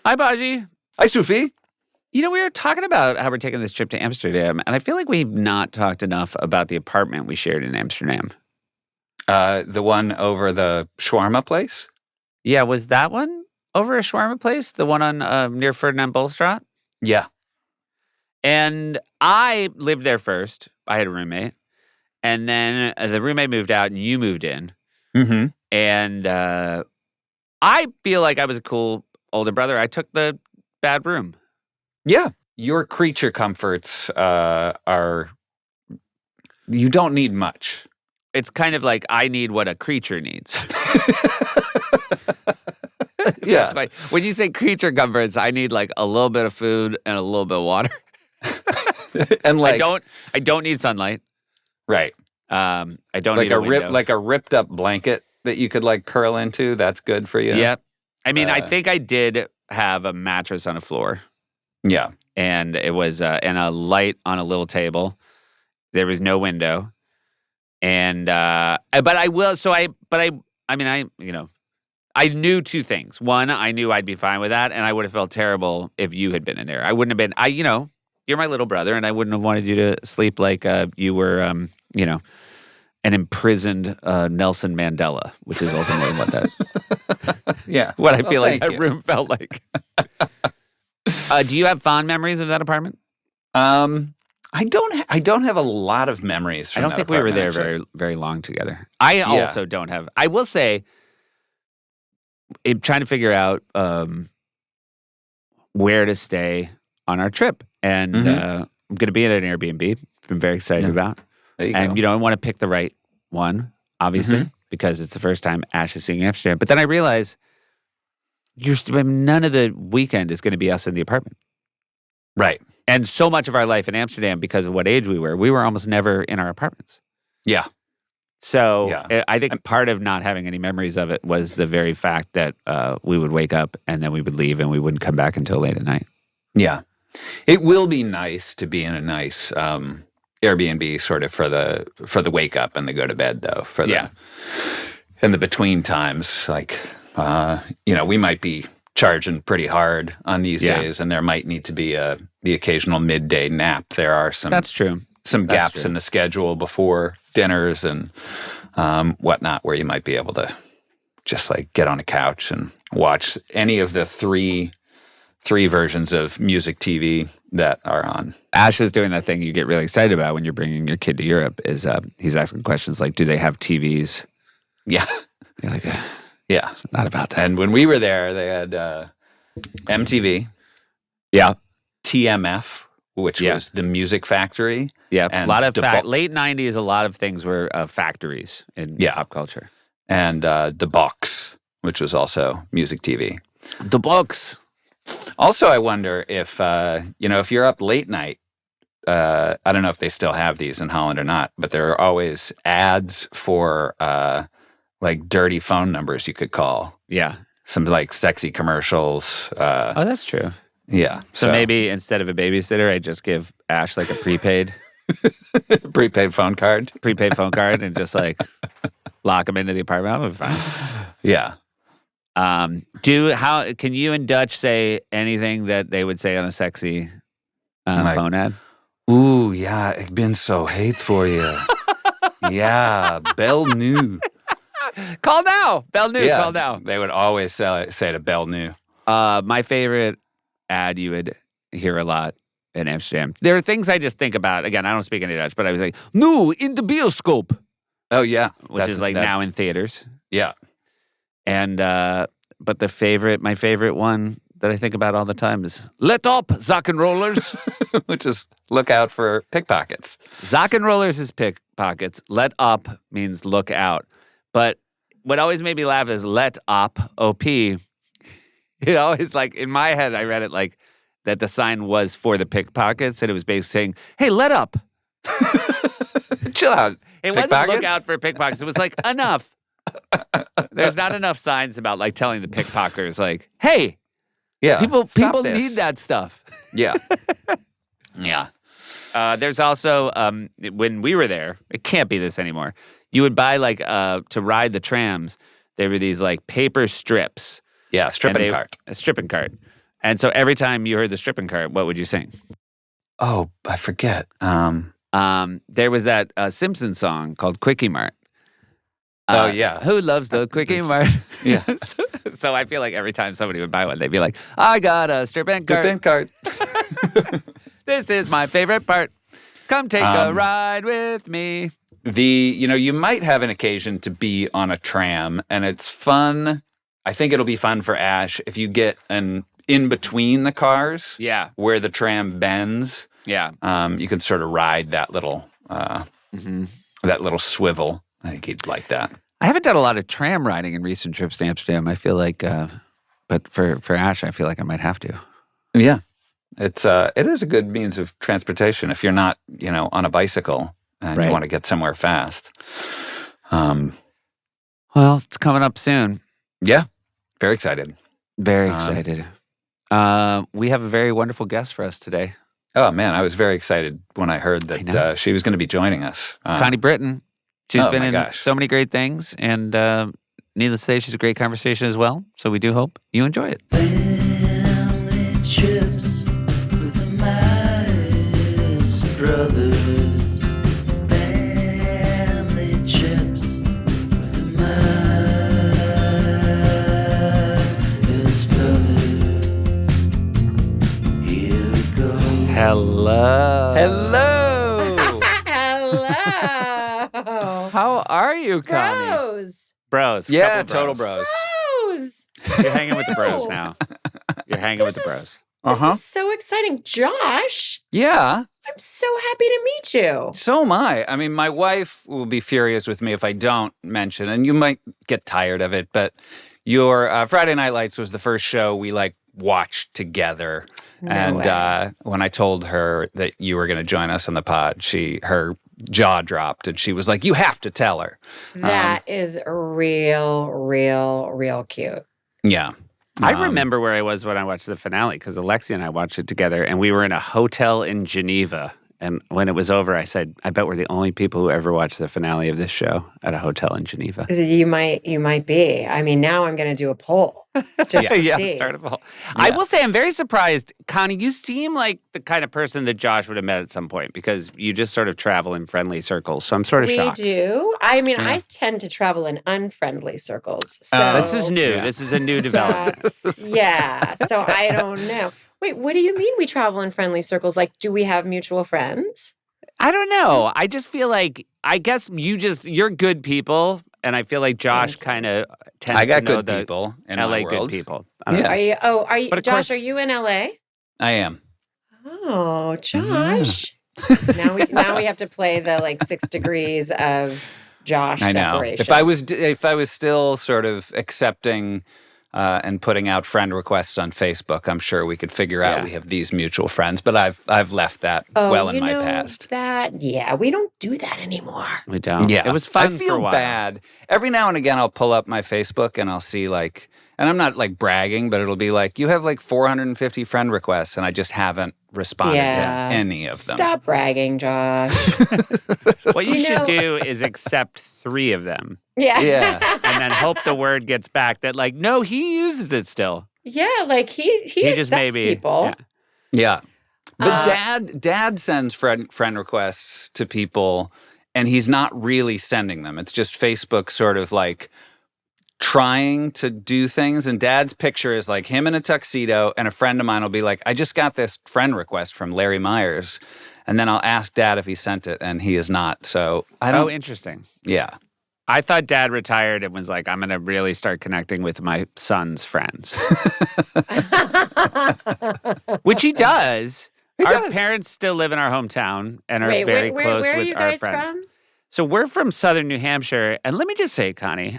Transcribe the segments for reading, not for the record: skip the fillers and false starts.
Hi, Baji. Hi, Sufi. We were talking about how we're taking this trip to Amsterdam, and I feel like we've not talked enough about the apartment we shared in Amsterdam. The one over the shawarma place? Yeah, was that one over a shawarma place? The one on near Ferdinand Bolstraat? Yeah. And I lived there first. I had a roommate. And then the roommate moved out and you moved in. Mm-hmm. And I feel like I was a cool older brother. I took the bad room. Yeah. Your creature comforts are... You don't need much. It's kind of like I need what a creature needs. Yeah. When you say creature comforts, I need like a little bit of food and a little bit of water. And like I don't need sunlight. Right. I don't like need a window. like a ripped up blanket that you could like curl into. That's good for you. Yep. I mean, I think I did have a mattress on a floor. Yeah. And it was and a light on a little table. There was no window. And I knew two things. One, I knew I'd be fine with that, and I would have felt terrible if you had been in there. I wouldn't have been. You're my little brother, and I wouldn't have wanted you to sleep like you were, an imprisoned Nelson Mandela, which is ultimately what that. Yeah. What I feel like that room felt like. Do you have fond memories of that apartment? I don't have a lot of memories from I don't think we were there actually. very, very long together. I also don't have. I will say, I'm trying to figure out where to stay on our trip. And I'm going to be at an Airbnb. I'm very excited about. There you go. I want to pick the right one, obviously, because it's the first time Ash is seeing Amsterdam. But then I realize none of the weekend is going to be us in the apartment. Right. And so much of our life in Amsterdam, because of what age we were almost never in our apartments. Yeah. So I think part of not having any memories of it was the very fact that we would wake up and then we would leave and we wouldn't come back until late at night. Yeah. It will be nice to be in a nice Airbnb sort of for the wake up and the go to bed though. In the between times, like we might be charging pretty hard on these days, and there might need to be the occasional midday nap. There are some That's true. Some gaps in the schedule before dinners and whatnot, where you might be able to just like get on a couch and watch any of the three versions of music TV that are on. Ash is doing that thing you get really excited about when you're bringing your kid to Europe. Is he's asking questions like, "Do they have TVs?" Yeah, you're like, yeah, it's not about that. And when we were there, they had MTV, TMF, which was the Music Factory. Yeah, a lot of late 90s, a lot of things were factories in pop culture. And The Box, which was also music TV. The Box. Also, I wonder if, if you're up late night, I don't know if they still have these in Holland or not, but there are always ads for like dirty phone numbers you could call. Yeah. Some like sexy commercials. Oh, that's true. Yeah. So maybe instead of a babysitter, I just give Ash like a prepaid phone card. Prepaid phone card and just like lock him into the apartment. I'll be fine. Yeah. Can you and Dutch say anything that they would say on a sexy phone ad? Ooh, ja, ik ben zo heet voor je. Yeah, bel nu. Call now. Bel nu, call now. They would always say to bel nu. My favorite ad you would hear a lot in Amsterdam. There are things I just think about. Again, I don't speak any Dutch, but I was like, "Nu in the bioscoop." Oh yeah, which is like now in theaters. Yeah, and but my favorite one that I think about all the time is "Let up, Zack and Rollers," which is look out for pickpockets. Zack and Rollers is pickpockets. Let up means look out. But what always made me laugh is "let op," O-P. It always, like, in my head, I read it like that the sign was for the pickpockets, and it was basically saying, "Hey, let up." Chill out. It wasn't look out for pickpockets. It was like, enough. There's not enough signs about like telling the pickpocketers, like, "Hey, people need that stuff." Yeah. Yeah. There's also, when we were there, it can't be this anymore. You would buy like, to ride the trams, there were these like paper strips. Yeah, stripping cart. A stripping cart. And so every time you heard the stripping cart, what would you sing? Oh, I forget. There was that Simpsons song called Quickie Mart. Oh, yeah. Who loves the Quickie Mart? Yeah. So I feel like every time somebody would buy one, they'd be like, I got a stripping cart. Stripping cart. This is my favorite part. Come take a ride with me. You might have an occasion to be on a tram, and it's fun. I think it'll be fun for Ash if you get an in between the cars. Yeah. Where the tram bends. Yeah. You can sort of ride that little swivel. I think he'd like that. I haven't done a lot of tram riding in recent trips to Amsterdam. I feel like, but for Ash, I feel like I might have to. Yeah. It is a good means of transportation if you're not, on a bicycle and you want to get somewhere fast. Well, it's coming up soon. Yeah. Very excited. Very excited. We have a very wonderful guest for us today. Oh, man. I was very excited when I heard that she was going to be joining us. Connie Britton. She's been in so many great things. And needless to say, she's a great conversation as well. So we do hope you enjoy it. Family trips with the Meyers brothers. Family trips with the Meyers brothers. Here we go. Hello. Hello. How are you, Connie? Bros. Yeah, Couple total bros. You're hanging with the bros now. You're hanging with the bros. This is so exciting. Josh, Yeah. I'm so happy to meet you. So am I. I mean, my wife will be furious with me if I don't mention, and you might get tired of it, but your Friday Night Lights was the first show we watched together. No way. When I told her that you were going to join us on the pod, her jaw dropped and she was like, "You have to tell her." That is real cute. Yeah. I remember where I was when I watched the finale because Alexia and I watched it together, and we were in a hotel in Geneva. And when it was over, I said, "I bet we're the only people who ever watched the finale of this show at a hotel in Geneva." You might be. I mean, now I'm going to do a poll just to see. Start a poll. I will say I'm very surprised. Connie, you seem like the kind of person that Josh would have met at some point because you just sort of travel in friendly circles. So I'm sort of shocked. We do. I mean, I tend to travel in unfriendly circles. So this is new. This is a new development. So I don't know. Wait, what do you mean we travel in friendly circles? Like, do we have mutual friends? I don't know. I just feel like, I guess you're good people. And I feel like Josh kind of tends to know good people in LA my world. good people. Yeah. Are you, But Josh, are you in LA? I am. Oh, Josh. Now we have to play the 6 degrees of Josh I know. separation. If I was still sort of accepting and putting out friend requests on Facebook, I'm sure we could figure out we have these mutual friends. But I've left that in my past. We don't do that anymore. We don't. Yeah, It was fun I for a feel while. bad. Every now and again, I'll pull up my Facebook and I'll see and I'm not bragging, but it'll be you have 450 friend requests, and I just haven't responded to any of them. Stop bragging, Josh. What you should do is accept 3 of them. Yeah. And then hope the word gets back that no, he uses it still. Yeah, he just accepts maybe people. Yeah. But dad sends friend requests to people, and he's not really sending them. It's just Facebook sort of trying to do things. And Dad's picture is him in a tuxedo, and a friend of mine will be I just got this friend request from Larry Meyers. And then I'll ask Dad if he sent it, and he is not. So I don't. Oh, interesting. Yeah. I thought Dad retired and was I'm going to really start connecting with my son's friends. Which he does. Our parents still live in our hometown and are very close where with are you our guys friends. from? So we're from southern New Hampshire. And let me just say, Connie,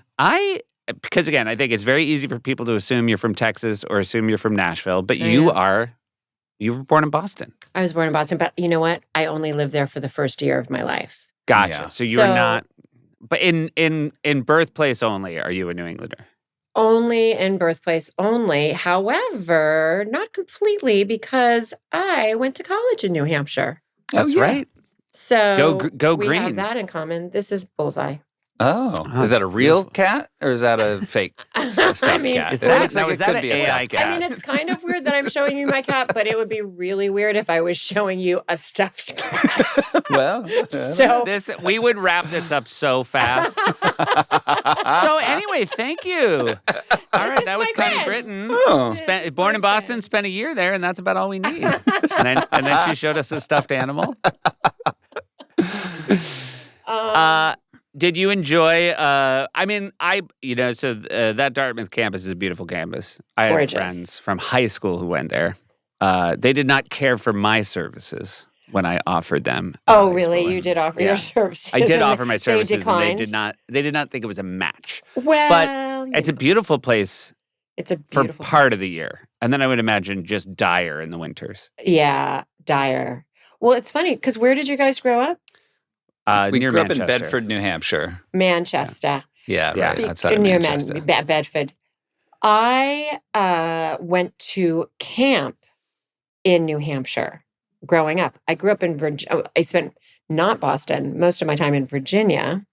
because again, I think it's very easy for people to assume you're from Texas or assume you're from Nashville, but you were born in Boston. I was born in Boston, but you know what? I only lived there for the first year of my life. Gotcha. Yeah. So you're not, but in birthplace only, are you a New Englander? Only in birthplace only. However, not completely, because I went to college in New Hampshire. That's right. So go we green. have that in common. This is Bullseye. Oh, is that a real cat or is that a fake stuffed I mean, cat? Is It that, looks now, like is it that could an be a AI stuffed cat? I mean, it's kind of weird that I'm showing you my cat, but it would be really weird if I was showing you a stuffed cat. Well, So We would wrap this up so fast. So anyway, thank you. All right, is that was my Connie friend. Britton. oh. Born in Boston, spent a year there, and that's about all we need. and then she showed us a stuffed animal. Did you enjoy? That Dartmouth campus is a beautiful campus. I had Gorgeous. friends from high school who went there. They did not care for my services when I offered them. Oh, high really? school. You did offer Yeah. your services? I did and offer my they services, and declined? they did not think it was a match. Well, It's a beautiful place it's a for beautiful part of the year, and then I would imagine just dire in the winters. Yeah, dire. Well, it's funny because where did you guys grow up? We Near grew up Manchester. in Bedford, New Hampshire. Manchester. Yeah, Yeah. right outside of Near Manchester. Bedford. I went to camp in New Hampshire growing up. I grew up in Virginia. I spent not Boston, most of my time in Virginia.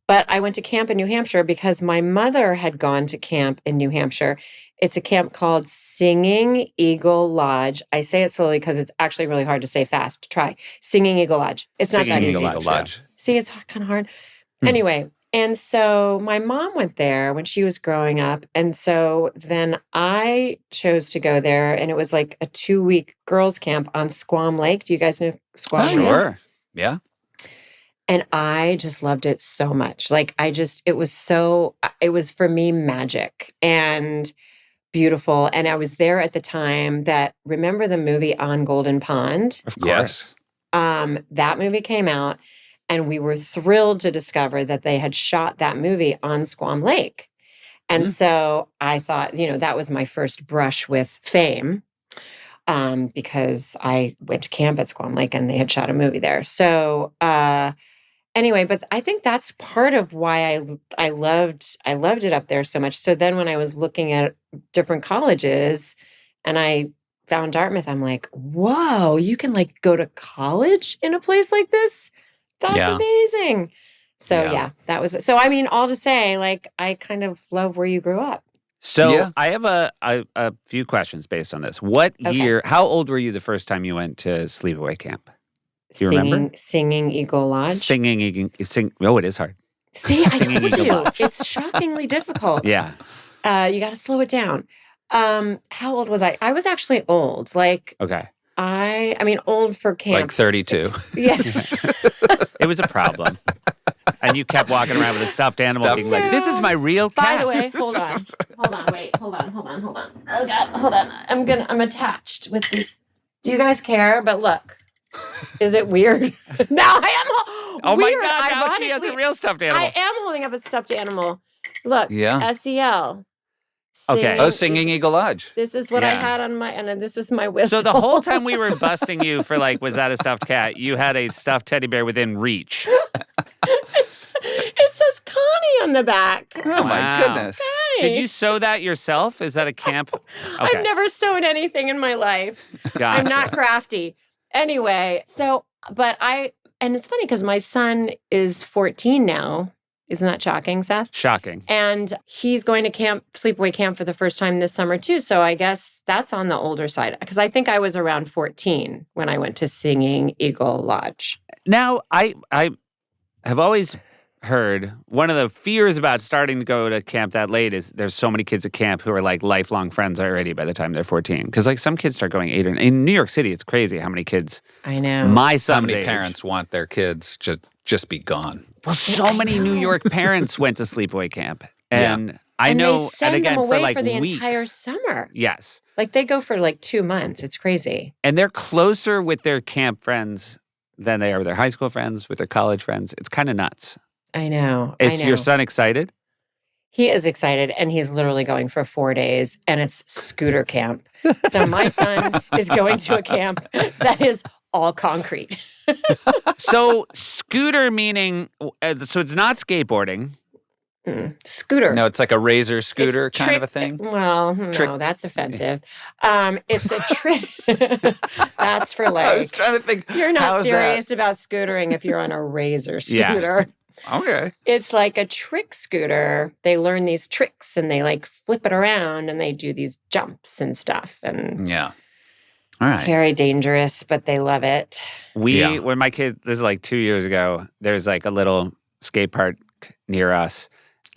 But I went to camp in New Hampshire because my mother had gone to camp in New Hampshire. It's a camp called Singing Eagle Lodge. I say it slowly because it's actually really hard to say fast. Try Singing Eagle Lodge. It's not that Singing easy. Eagle Lodge. See, it's kind of hard. Anyway, and so my mom went there when she was growing up. And so then I chose to go there. And it was like a 2-week girls' camp on Squam Lake. Do you guys know Squam Lake? Sure. Yeah. And I just loved it so much. Like, it was for me magic and beautiful. And I was there at the time that, remember the movie On Golden Pond? Of course. That movie came out, and we were thrilled to discover that they had shot that movie on Squam Lake. And so I thought, that was my first brush with fame. Because I went to camp at Squam Lake and they had shot a movie there. So anyway, but I think that's part of why I loved it up there so much. So then when I was looking at different colleges and I found Dartmouth, I'm like, whoa, you can like go to college in a place like this? That's Yeah. amazing. So Yeah. that was it. So I mean, all to say, like, I kind of love where you grew up. So Yeah. I have a few questions based on this. What Okay. year? How old were you the first time you went to sleepaway camp? Do you remember? Singing Eagle Lodge. Oh, it is hard. See, I Singing told Eagle you. Lodge. It's shockingly difficult. Yeah. You got to slow it down. How old was I? I was actually old. Like, Okay. I mean, old for camp. Like 32. Yeah. It was a problem. And you kept walking around with a stuffed animal being like, this is my real cat. By the way, hold on. Hold on. Oh God, hold on. I'm attached with these. Do you guys care? But look. Is it weird? Now I am Oh my weird, God, now she has a ironically. real stuffed animal. I am holding up a stuffed animal. Look, Yeah. SEL. Okay. Oh, Singing Eagle Lodge. This is what I Yeah. had on my, and this was my whistle. So the whole time we were busting you for like, was that a stuffed cat? You had a stuffed teddy bear within reach. It says Connie on the back. Oh, my Wow. goodness. Did you sew that yourself? Is that a camp? Okay. I've never sewn anything in my life. Gotcha. I'm not crafty. Anyway, and it's funny because my son is 14 now. Isn't that shocking, Seth? Shocking. And he's going to sleepaway camp for the first time this summer too. So I guess that's on the older side because I think I was around 14 when I went to Singing Eagle Lodge. Now, I have always heard one of the fears about starting to go to camp that late is there's so many kids at camp who are like lifelong friends already by the time they're 14. Because like some kids start going 8 or 9. In New York City, it's crazy how many kids. I know. My How son's many age. parents want their kids to just be gone? Well, so many New York parents went to sleepaway camp. And I and know, they send and again, them away for like for the weeks. entire summer. Yes. Like they go for like 2 months. It's crazy. And they're closer with their camp friends than they are with their high school friends, with their college friends. It's kind of nuts. I know. Is I know. your son excited? He is excited, and he's literally going for 4 days, and it's scooter camp. So my son is going to a camp that is all concrete. So scooter meaning, so it's not skateboarding. Scooter. No, it's like a razor scooter It's kind of a trick- thing. Well, Trick- no, that's offensive. It's a trick. That's for I was like, trying to think. you're how not is serious about scootering if you're on a razor Yeah. scooter. Okay. It's like a trick scooter. They learn these tricks and they like flip it around and they do these jumps and stuff. And Yeah. All it's right. very dangerous, but they love it. When my kid, this is like 2 years ago, there's like a little skate park near us.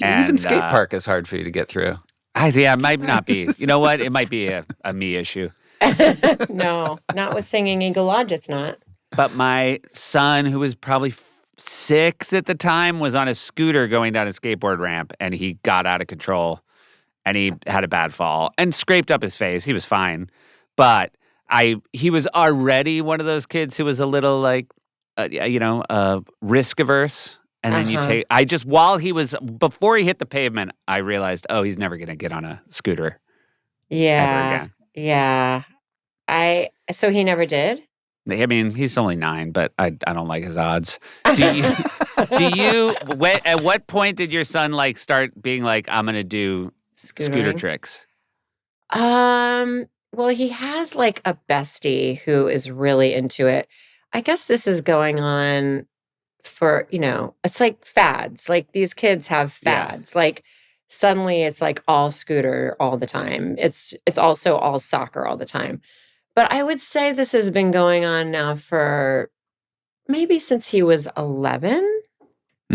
Even And, skate park is hard for you to get through. Yeah, it might not be. You know what? It might be a me issue. No, not with Singing Eagle Lodge, it's not. But my son, who was probably 6 at the time, was on a scooter going down a skateboard ramp, and he got out of control, and he had a bad fall and scraped up his face. He was fine, but he was already one of those kids who was a little like, risk averse. And then before he hit the pavement, I realized, oh, he's never going to get on a scooter ever again. Yeah. So he never did? I mean, he's only 9, but I don't like his odds. At what point did your son like start being like, I'm going to do scooter tricks? Well, he has like a bestie who is really into it. I guess this is going on for, it's like fads. Like these kids have fads. Like suddenly it's like all scooter all the time. It's also all soccer all the time. But I would say this has been going on now for maybe since he was 11.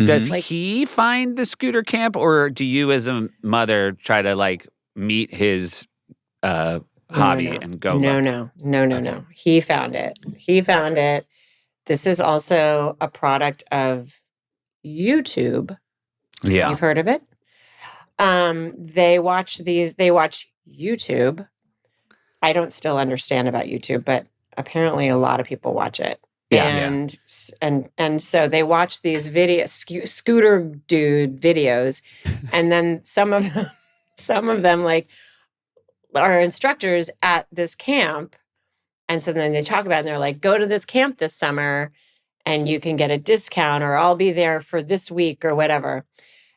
Does he find the scooter camp, or do you as a mother try to like meet his hobby and go? No. He found it. This is also a product of YouTube. Yeah. You've heard of it? They watch YouTube. I don't still understand about YouTube, but apparently a lot of people watch it. And so they watch these scooter dude videos, and then some of them like are instructors at this camp. And so then they talk about it and they're like, go to this camp this summer and you can get a discount, or I'll be there for this week or whatever.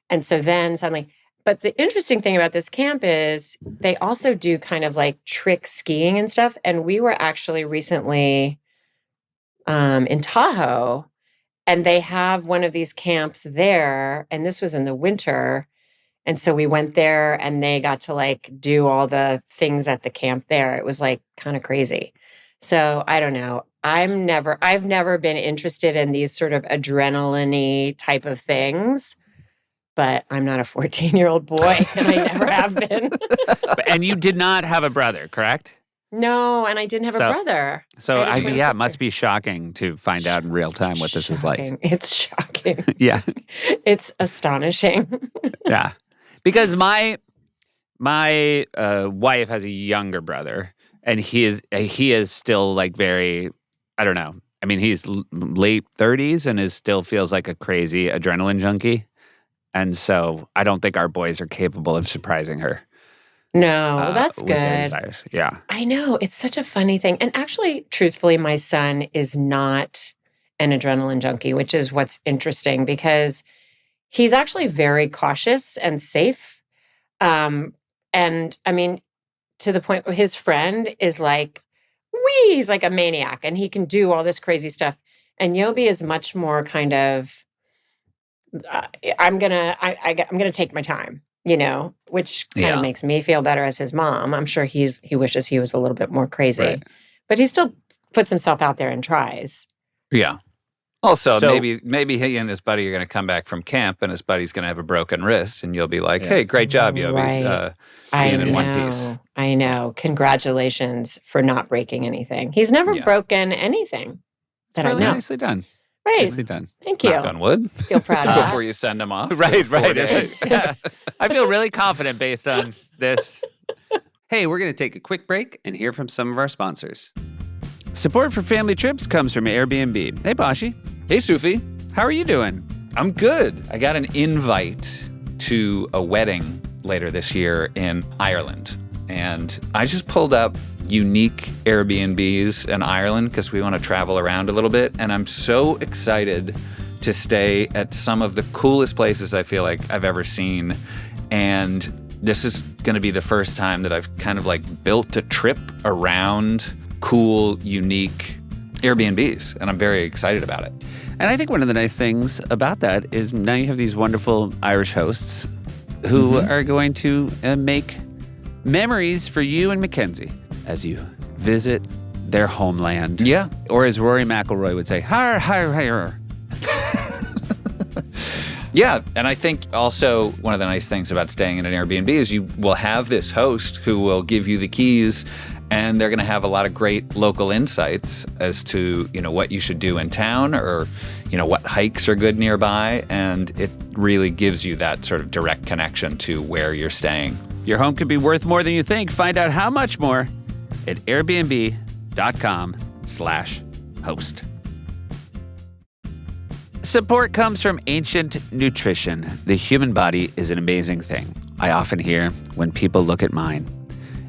And so then suddenly, but the interesting thing about this camp is they also do kind of like trick skiing and stuff. And we were actually recently in Tahoe, and they have one of these camps there. And this was in the winter. And so we went there and they got to like do all the things at the camp there. It was like kind of crazy. So I don't know. I've never been interested in these sort of adrenaline-y type of things, but I'm not a 14-year-old boy and I never have been. And you did not have a brother, correct? No, and I didn't have a brother. So it must be shocking to find out in real time what this is like. It's shocking. Yeah. It's astonishing. Yeah. Because my wife has a younger brother, and he is still like very, I don't know. I mean, he's late 30s and still feels like a crazy adrenaline junkie. And so I don't think our boys are capable of surprising her. No, that's with their good. desires. Yeah. I know. It's such a funny thing. And actually, truthfully, my son is not an adrenaline junkie, which is what's interesting because he's actually very cautious and safe. And I mean, to the point where his friend is like, he's like a maniac and he can do all this crazy stuff. And Yobi is much more kind of, I'm gonna take my time, which kind of makes me feel better as his mom. I'm sure he wishes he was a little bit more crazy, right. But he still puts himself out there and tries. Yeah. Also, maybe he and his buddy are going to come back from camp, and his buddy's going to have a broken wrist, and you'll be like, "Hey, great job, Yobi, right. being in one piece." I know. Congratulations for not breaking anything. He's never broken anything that really I know. Nicely done. Right. Nicely done. Thank you. Knock on wood. Feel proud of that. Before you send him off. Right. Days. Yeah. I feel really confident based on this. Hey, we're going to take a quick break and hear from some of our sponsors. Support for family trips comes from Airbnb. Hey, Bashi. Hey, Sufi. How are you doing? I'm good. I got an invite to a wedding later this year in Ireland. And I just pulled up unique Airbnbs in Ireland because we want to travel around a little bit. And I'm so excited to stay at some of the coolest places I feel like I've ever seen. And this is going to be the first time that I've kind of like built a trip around cool, unique Airbnbs, and I'm very excited about it. And I think one of the nice things about that is now you have these wonderful Irish hosts who are going to make memories for you and Mackenzie as you visit their homeland. Yeah. Or as Rory McIlroy would say, har, har, har. Yeah, and I think also one of the nice things about staying in an Airbnb is you will have this host who will give you the keys, and they're going to have a lot of great local insights as to, what you should do in town, or, what hikes are good nearby, and it really gives you that sort of direct connection to where you're staying. Your home could be worth more than you think. Find out how much more at airbnb.com/host. Support comes from Ancient Nutrition. The human body is an amazing thing. I often hear when people look at mine.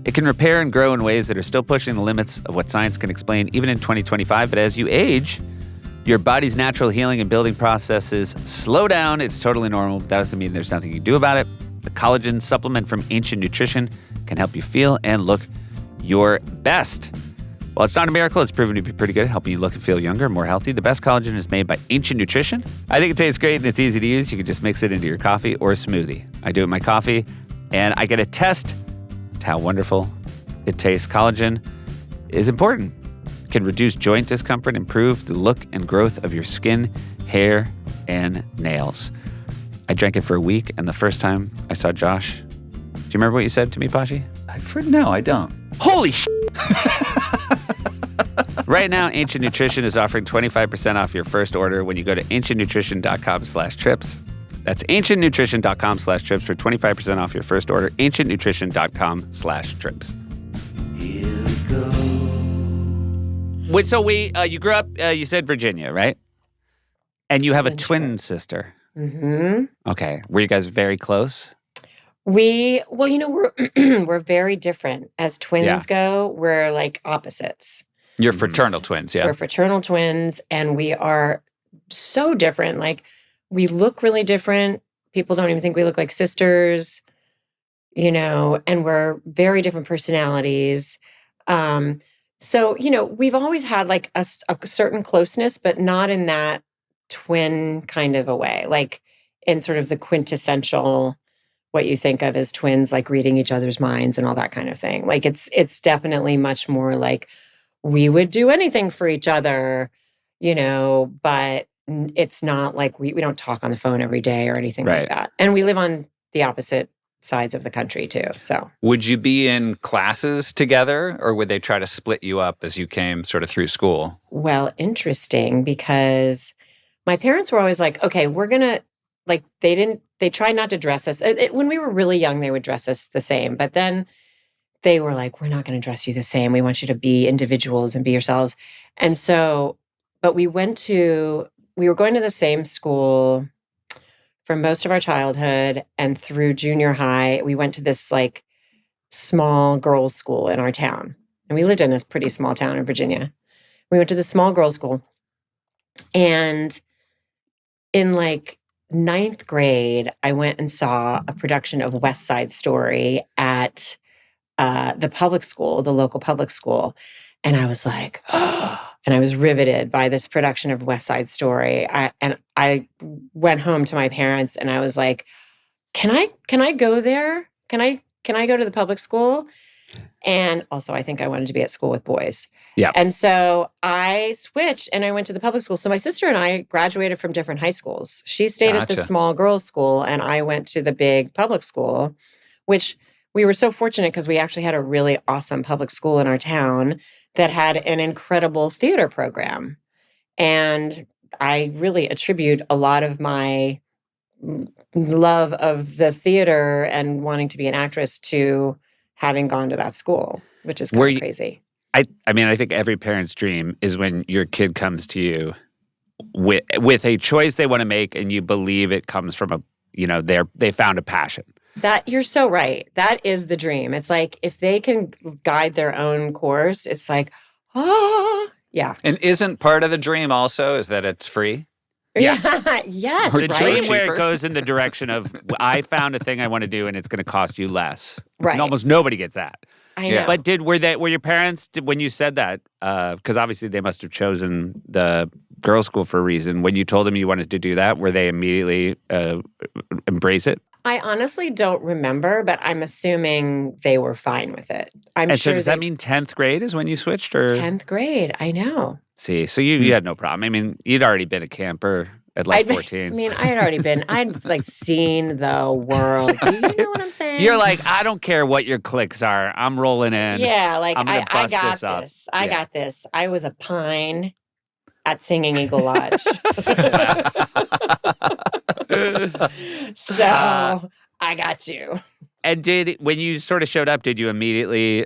It can repair and grow in ways that are still pushing the limits of what science can explain, even in 2025. But as you age, your body's natural healing and building processes slow down. It's totally normal. That doesn't mean there's nothing you can do about it. The collagen supplement from Ancient Nutrition can help you feel and look your best. While it's not a miracle, it's proven to be pretty good at helping you look and feel younger and more healthy. The best collagen is made by Ancient Nutrition. I think it tastes great and it's easy to use. You can just mix it into your coffee or a smoothie. I do it in my coffee, and I get a test to how wonderful it tastes. Collagen is important. It can reduce joint discomfort, improve the look and growth of your skin, hair, and nails. I drank it for a week, and the first time I saw Josh, do you remember what you said to me, Pashi? No, I don't. Holy sh! Right now, Ancient Nutrition is offering 25% off your first order when you go to ancientnutrition.com/trips. That's ancientnutrition.com/trips for 25% off your first order. ancientnutrition.com/trips. Here we go. Wait, so you grew up, you said Virginia, right? And you have a Lynchburg. twin sister. Mm-hmm. Okay. Were you guys very close? We're we're very different. As twins go, we're like opposites. You're fraternal twins, yeah? We're fraternal twins, and we are so different. Like, we look really different. People don't even think we look like sisters, and we're very different personalities. So, we've always had like a certain closeness, but not in that twin kind of a way, like in sort of the quintessential, what you think of as twins, like reading each other's minds and all that kind of thing. Like it's definitely much more like we would do anything for each other, but it's not like we don't talk on the phone every day or anything like that. And we live on the opposite sides of the country too. So would you be in classes together, or would they try to split you up as you came sort of through school? Well, interesting, because my parents were always like, okay, we're going to, like, they tried not to dress us. When we were really young, they would dress us the same. But then they were like, we're not going to dress you the same. We want you to be individuals and be yourselves. And so, but we were going to the same school for most of our childhood, and through junior high, we went to this like small girls' school in our town. And we lived in a pretty small town in Virginia. We went to the small girls' school. And in like 9th grade, I went and saw a production of West Side Story at the public school, the local public school. And I was like, and I was riveted by this production of West Side Story. I went home to my parents and I was like, can I go there? Can I go to the public school? And also, I think I wanted to be at school with boys. Yeah. And so I switched and I went to the public school. So my sister and I graduated from different high schools. She stayed at the small girls' school and I went to the big public school, which we were so fortunate because we actually had a really awesome public school in our town that had an incredible theater program. And I really attribute a lot of my love of the theater and wanting to be an actress to having gone to that school, which is kind of crazy. I mean, I think every parent's dream is when your kid comes to you with a choice they want to make, and you believe it comes from they found a passion. That you're so right. That is the dream. It's like if they can guide their own course, it's like, yeah. And isn't part of the dream also is that it's free? Yeah. Yes. The dream right? where it goes in the direction of I found a thing I want to do and it's going to cost you less. Right. And almost nobody gets that. I Yeah. know. But were your parents, when you said that, because obviously they must have chosen the girls' school for a reason. When you told them you wanted to do that, were they immediately embrace it? I honestly don't remember, but I'm assuming they were fine with it. I'm And sure so does that mean 10th grade is when you switched, or 10th grade. I know. See, so you had no problem. I mean, you'd already been a camper at like 14. I mean, I had already been. I'd like seen the world. Do you know what I'm saying? You're like, I don't care what your clicks are. I'm rolling in. yeah, like I'm gonna I bust got this up. this. I Yeah. got this. I was a pine at Singing Eagle Lodge. So I got you. And when you sort of showed up, did you immediately,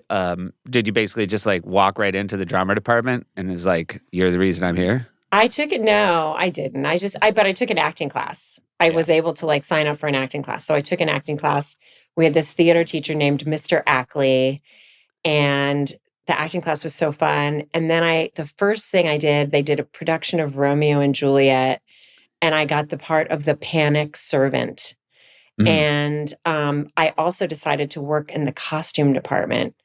did you basically just like walk right into the drama department and is like, you're the reason I'm here? I took it. No, I didn't. But I took an acting class. I was able to like sign up for an acting class. So I took an acting class. We had this theater teacher named Mr. Ackley, and the acting class was so fun. And then the first thing I did, they did a production of Romeo and Juliet, and I got the part of the panic servant. And I also decided to work in the costume department.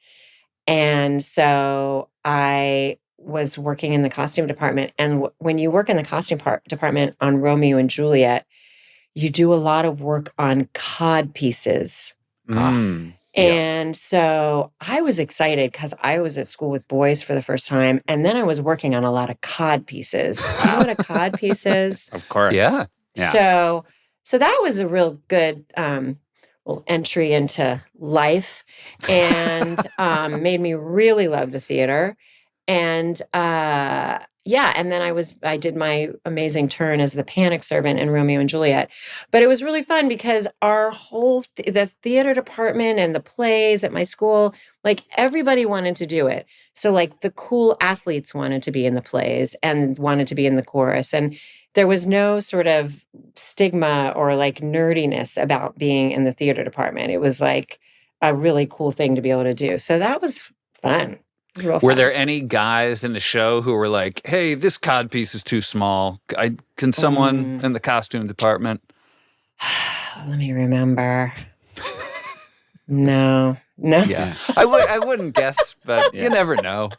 And so I was working in the costume department. And when you work in the costume department on Romeo and Juliet, you do a lot of work on cod pieces. And so I was excited because I was at school with boys for the first time. And then I was working on a lot of cod pieces. Do you know what a cod piece is? Of course. Yeah. So that was a real good little entry into life, and made me really love the theater. And and then I did my amazing turn as the panic servant in Romeo and Juliet. But it was really fun because our whole the theater department and the plays at my school, like everybody wanted to do it. So like the cool athletes wanted to be in the plays and wanted to be in the chorus, and there was no sort of stigma or like nerdiness about being in the theater department. It was like a really cool thing to be able to do. So that was fun. Real fun. Were there any guys in the show who were like, hey, this cod piece is too small. Can someone in the costume department? Let me remember. No. Yeah. I wouldn't guess, but you never know.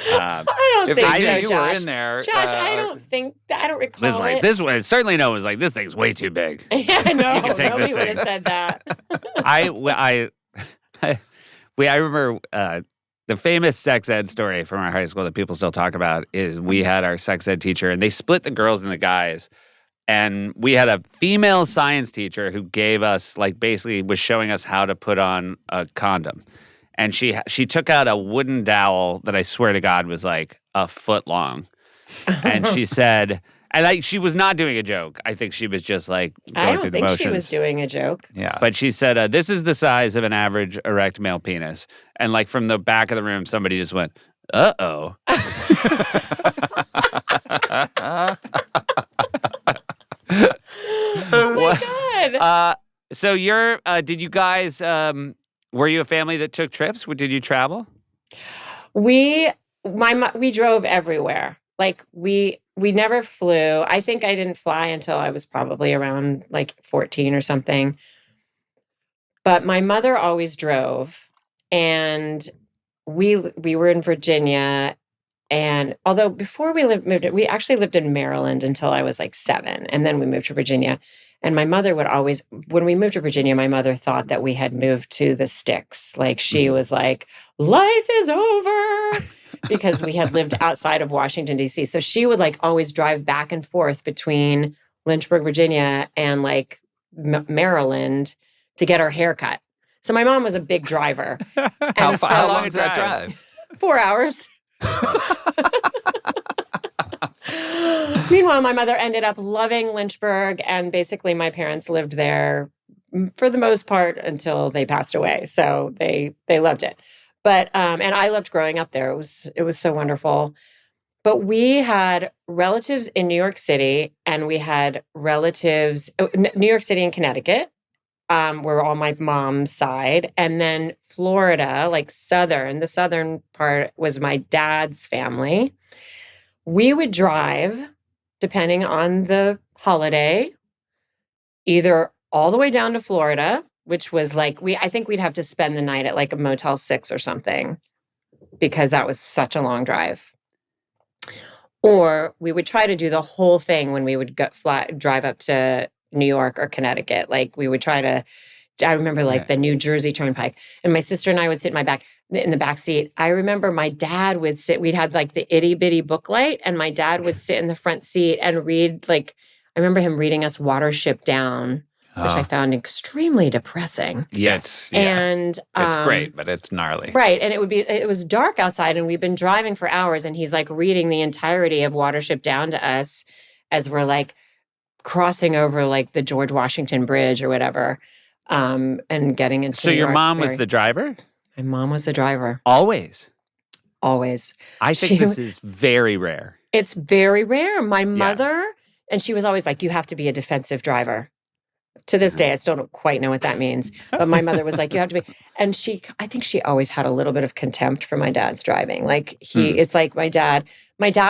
I don't If think they so, knew you Josh. were in there. Josh, I don't recall Liz like, it. this one, certainly no, was like, this thing's way too big. Yeah, no, You can take nobody this would have thing. said that. I remember the famous sex ed story from our high school that people still talk about is we had our sex ed teacher and they split the girls and the guys. And we had a female science teacher who gave us, like, basically was showing us how to put on a condom. And she took out a wooden dowel that I swear to God was like a foot long. And she said, and she was not doing a joke. I think she was just like I going don't through the think motions. she was doing a joke. Yeah. But she said, this is the size of an average erect male penis. And like from the back of the room, somebody just went, uh-oh. Oh my God. So did you guys, were you a family that took trips? Did you travel? We drove everywhere. Like we never flew. I think I didn't fly until I was probably around like 14 or something. But my mother always drove, and we were in Virginia. And although before we actually lived in Maryland until I was like 7, and then we moved to Virginia. And my mother would always, when we moved to Virginia, my mother thought that we had moved to the sticks. Like she was like, life is over, because we had lived outside of Washington, D.C. So she would like always drive back and forth between Lynchburg, Virginia and like Maryland to get her hair cut. So my mom was a big driver. How so- long is that drive? 4 hours. Meanwhile, my mother ended up loving Lynchburg, and basically my parents lived there for the most part until they passed away. So they loved it. But and I loved growing up there. It was so wonderful. But we had relatives in New York City, and we had relatives New York City and Connecticut. Were on my mom's side. And then Florida, like the southern part was my dad's family. We would drive, depending on the holiday, either all the way down to Florida which was like I think we'd have to spend the night at like a Motel 6 or something because that was such a long drive. Or we would try to do the whole thing when we would drive up to New York or Connecticut. Like we would try to, I remember like the New Jersey Turnpike, and my sister and I would sit in the back seat. I remember my dad would sit, we'd had like the itty bitty book light, and my dad would sit in the front seat and read, like, I remember him reading us Watership Down, which I found extremely depressing. Yes. And it's great, but it's gnarly. Right. And it was dark outside, and we've been driving for hours, and he's like reading the entirety of Watership Down to us as we're like crossing over like the George Washington Bridge or whatever, and getting into New your York. mom was the driver? My mom was the driver. Always. I think this is very rare. It's very rare. My mother, and she was always like, you have to be a defensive driver. To this day, I still don't quite know what that means. But my mother was like, you have to be. And I think she always had a little bit of contempt for my dad's driving. Like it's like my dad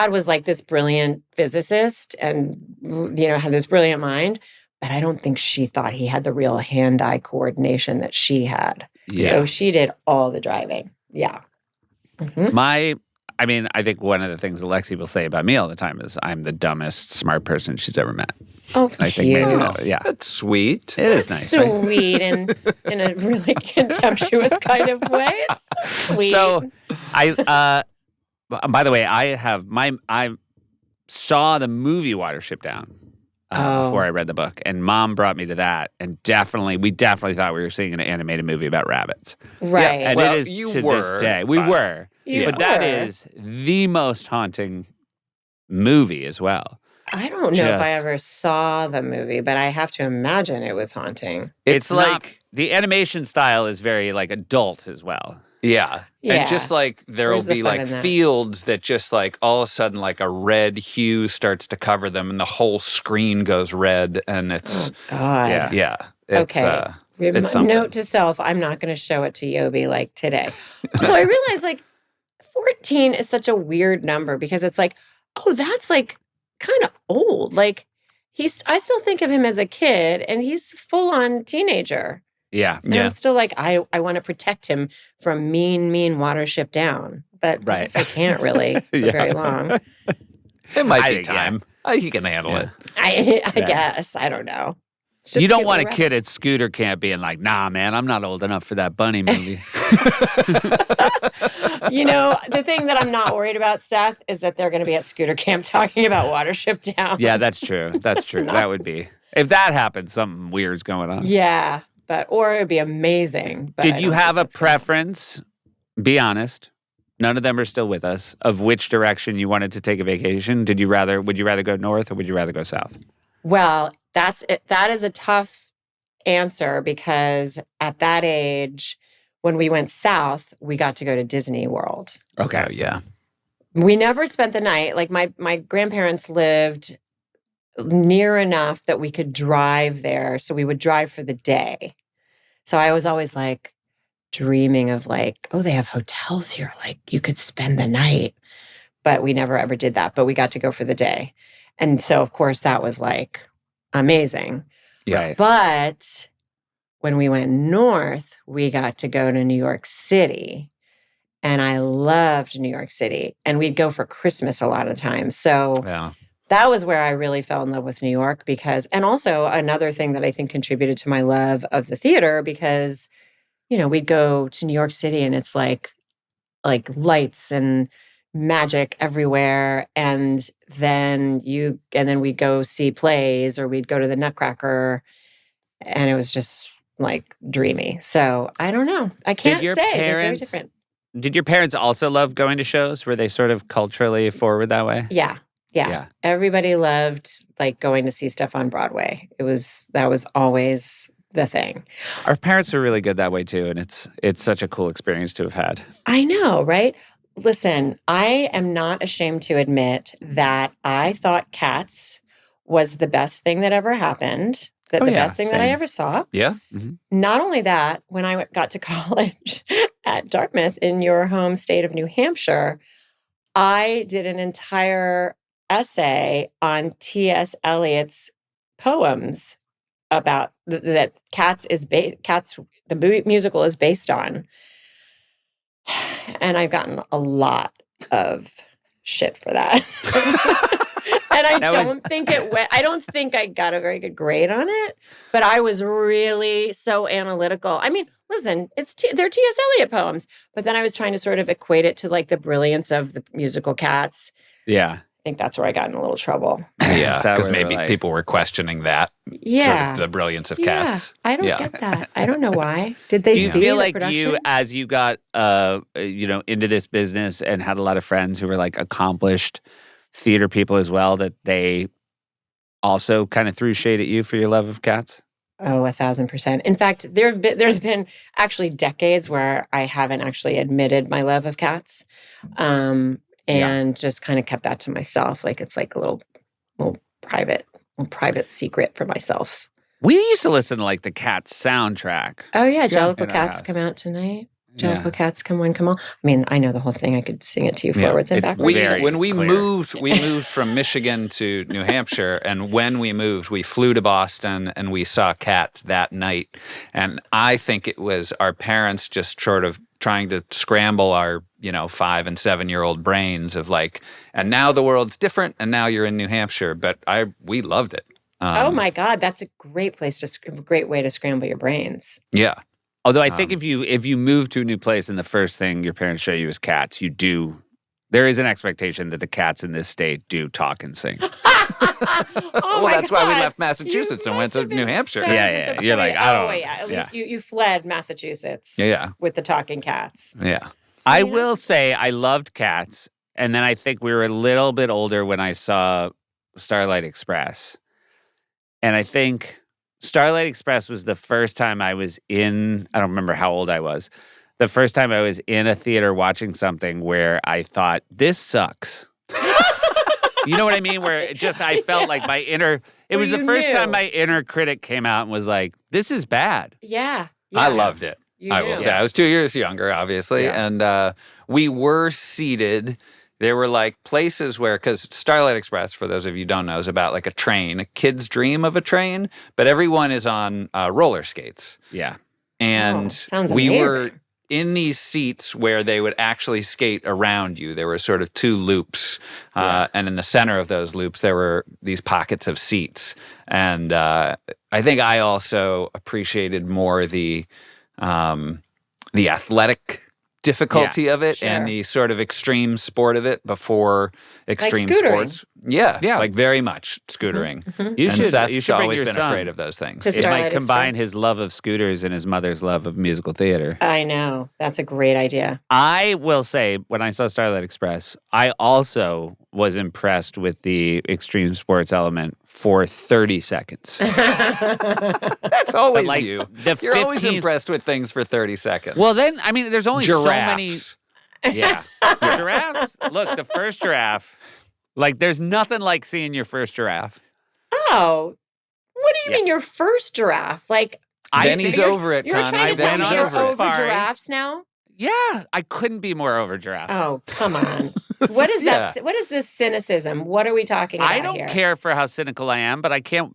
was like this brilliant physicist and, had this brilliant mind. But I don't think she thought he had the real hand-eye coordination that she had. Yeah. So she did all the driving. Yeah. Mm-hmm. I think one of the things Alexi will say about me all the time is I'm the dumbest smart person she's ever met. Oh, I think maybe that's sweet. It is nice. Sweet, and in a really contemptuous kind of way. It's so sweet. So, by the way, I saw the movie Watership Down before I read the book, and Mom brought me to that, and we definitely thought we were seeing an animated movie about rabbits. Right. Yeah, and it is to this day. We were. But that is the most haunting movie as well. I don't know if I ever saw the movie, but I have to imagine it was haunting. It's like the animation style is very like adult as well. Yeah. And just like there will be like fields that just like all of a sudden like a red hue starts to cover them and the whole screen goes red and it's God. Yeah. It's, okay. Note to self, I'm not going to show it to Yobi like today. Although I realize like 14 is such a weird number because it's like, oh, that's like kind of old. Like I still think of him as a kid and he's full on teenager. Yeah. And I'm still like, I want to protect him from mean Watership Down. But I can't really for very long. It might be time. He can handle it. I guess. I don't know. You don't want a kid at scooter camp being like, nah, man, I'm not old enough for that bunny movie. The thing that I'm not worried about, Seth, is that they're going to be at scooter camp talking about Watership Down. Yeah, that's true. That's true. That would be. If that happens, something weird's going on. Yeah, or it would be amazing. But did you have a preference? Be honest. None of them are still with us. Of which direction you wanted to take a vacation? Would you rather go north or would you rather go south? Well, that's it. That is a tough answer because at that age, when we went south, we got to go to Disney World. Okay, yeah. We never spent the night. Like my grandparents lived near enough that we could drive there, so we would drive for the day. So I was always like dreaming of like, oh, they have hotels here. Like you could spend the night. But we never ever did that. But we got to go for the day. And so, of course, that was like amazing. Yeah. But when we went north, we got to go to New York City. And I loved New York City. And we'd go for Christmas a lot of times. So that was where I really fell in love with New York and also another thing that I think contributed to my love of the theater because, we'd go to New York City and it's like lights and magic everywhere. And then we'd go see plays or we'd go to the Nutcracker and it was just like dreamy. So I don't know. I can't say. They're very different. Did your parents also love going to shows? Were they sort of culturally forward that way? Yeah. Everybody loved like going to see stuff on Broadway. That was always the thing. Our parents were really good that way too. And it's such a cool experience to have had. I know, right? Listen, I am not ashamed to admit that I thought Cats was the best thing that ever happened. The best thing that I ever saw. Yeah. Mm-hmm. Not only that, when I got to college at Dartmouth in your home state of New Hampshire, I did an entire essay on T.S. Eliot's poems about that Cats the musical is based on. And I've gotten a lot of shit for that. And I don't think I got a very good grade on it, but I was really so analytical. I mean, listen, they're T.S. Eliot poems, but then I was trying to sort of equate it to like the brilliance of the musical Cats. Yeah. I think that's where I got in a little trouble. Yeah, Is that because where maybe like- people were questioning that. Yeah. Sort of the brilliance of Yeah, Cats. I don't get that. I don't know why. Did they Do you see feel the like production? as you got, into this business and had a lot of friends who were like accomplished theater people as well, that they also kind of threw shade at you for your love of Cats? Oh, 1,000%. In fact, there's been actually decades where I haven't actually admitted my love of Cats, and just kind of kept that to myself. Like it's like a little private secret for myself. We used to listen to like the Cats soundtrack. Oh yeah, Jellicle in our Cats house. come out tonight. Yeah. Jellicle Cats come one, come all. I mean, I know the whole thing. I could sing it to you Yeah. forwards and It's backwards. very When we clear. moved from Michigan to New Hampshire, and when we moved, we flew to Boston and we saw Cats that night. And I think it was our parents just sort of trying to scramble our 5 and 7-year-old brains of like, and now the world's different, and now you're in New Hampshire. But we loved it. Oh my God, that's a great great way to scramble your brains. Yeah. Although I think if you move to a new place and the first thing your parents show you is Cats, there is an expectation that the cats in this state do talk and sing. Well, that's why we left Massachusetts and went to New Hampshire. Yeah. You're like, I don't. At least you fled Massachusetts Yeah. with the talking cats. Yeah. I will say I loved Cats, and then I think we were a little bit older when I saw Starlight Express. And I think Starlight Express was the first time I was I don't remember how old I was, the first time I was in a theater watching something where I thought, this sucks. You know what I mean? Where I felt like it was the first time my inner critic came out and was like, this is bad. Yeah. I loved it. I will say. I was 2 years younger, obviously. Yeah. And we were seated. There were like places where, because Starlight Express, for those of you who don't know, is about like a train, a kid's dream of a train, but everyone is on roller skates. Yeah. And sounds we amazing. were in these seats where they would actually skate around you. There were sort of 2 loops. And in the center of those loops, there were these pockets of seats. And I think I also appreciated more the athletic difficulty of it and the sort of extreme sport of it before extreme scootering. sports. Yeah, Yeah. like very much scootering. You And should. Seth's You should bring always your been son. afraid of those things. To It might Starlight combine Express. his love of scooters and his mother's love of musical theater. I know. That's a great idea. I will say, when I saw Starlight Express, I also was impressed with the extreme sports element for 30 seconds. That's always like, you. the You're always 15th impressed with things for 30 seconds. Well, then, I mean, there's only so many. Giraffes. Yeah. Giraffes. Look, the first giraffe. Like, there's nothing like seeing your first giraffe. Oh, what do you Yeah. mean your first giraffe? Like, Then he's over it, you're Connie. trying to Then tell he's me you're over it. over Safari. giraffes now? Yeah, I couldn't be more over giraffes. Oh, come on. What is Yeah. that? What is this cynicism? What are we talking about I don't here? care for how cynical I am, but I can't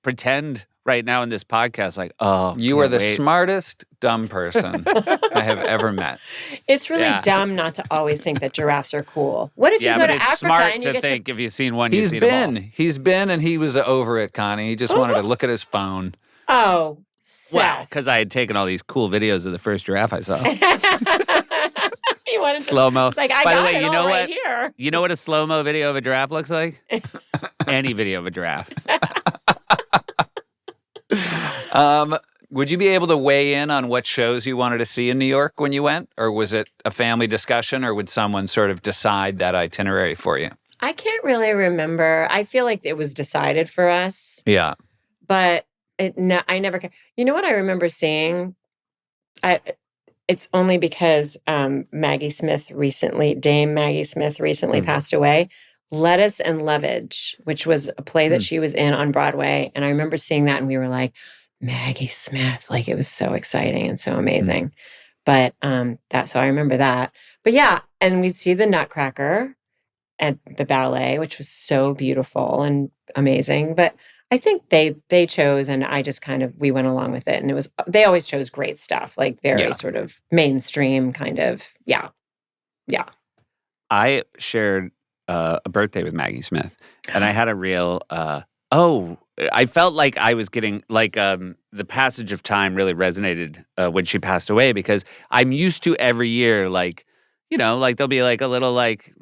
pretend right now in this podcast like, oh, You are can't the wait. smartest dumb person I have ever met. It's really Yeah. dumb not to always think that giraffes are cool. What if Yeah, you go but to it's Africa smart and you to get think if you've seen one, you've He's seen them been, and he was over it, Connie. He just wanted to look at his phone. Oh, all. Well, Seth. because I had taken all these cool videos of the first giraffe I saw. He wanted to Slow mo. It's like, I By the got way, it you all know right what? here. You know what a slow mo video of a giraffe looks like? Any video of a giraffe. Would you be able to weigh in on what shows you wanted to see in New York when you went? Or was it a family discussion, or would someone sort of decide that itinerary for you? I can't really remember. I feel like it was decided for us, Yeah. but I never. You know what I remember seeing? It's only because Dame Maggie Smith recently passed away. Lettuce and Lovage, which was a play that she was in on Broadway, and I remember seeing that, and we were like, Maggie Smith, like it was so exciting and so amazing. But so I remember that. But yeah, and we'd see the Nutcracker at the ballet, which was so beautiful and amazing. But I think they chose, and I just we went along with it. And they always chose great stuff, like very sort of mainstream kind of, yeah. I shared a birthday with Maggie Smith, and I had a real, I felt like I was getting, like, the passage of time really resonated when she passed away, because I'm used to every year, like, like there'll be like a little, like,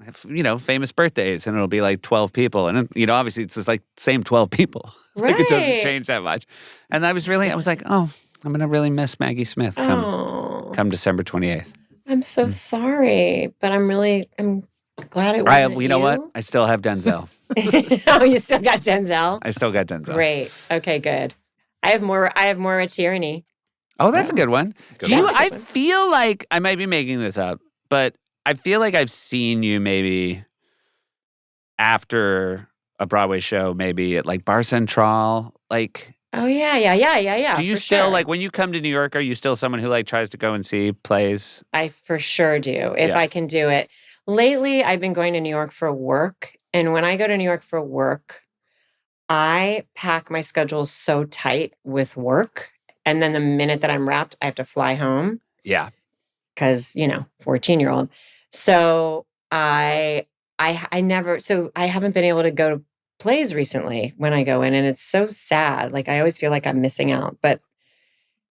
famous birthdays, and it'll be like 12 people. And, obviously it's just like same 12 people. Right. Like it doesn't change that much. And I was like, oh, I'm going to really miss Maggie Smith come December 28th. I'm so sorry, but I'm glad it wasn't you know what? I still have Denzel. Oh, you still got Denzel? I still got Denzel. Great. Okay, good. I have more a tyranny. Oh, that's a good one. I feel like I might be making this up, but I feel like I've seen you maybe after a Broadway show, maybe at like Bar Central, like. Oh yeah. Do you still like when you come to New York? Are you still someone who like tries to go and see plays? I for sure do if I can do it. Lately, I've been going to New York for work, and when I go to New York for work, I pack my schedule so tight with work, and then the minute that I'm wrapped, I have to fly home. Yeah, because 14-year-old. So I haven't been able to go to plays recently when I go in, and it's so sad. Like I always feel like I'm missing out. But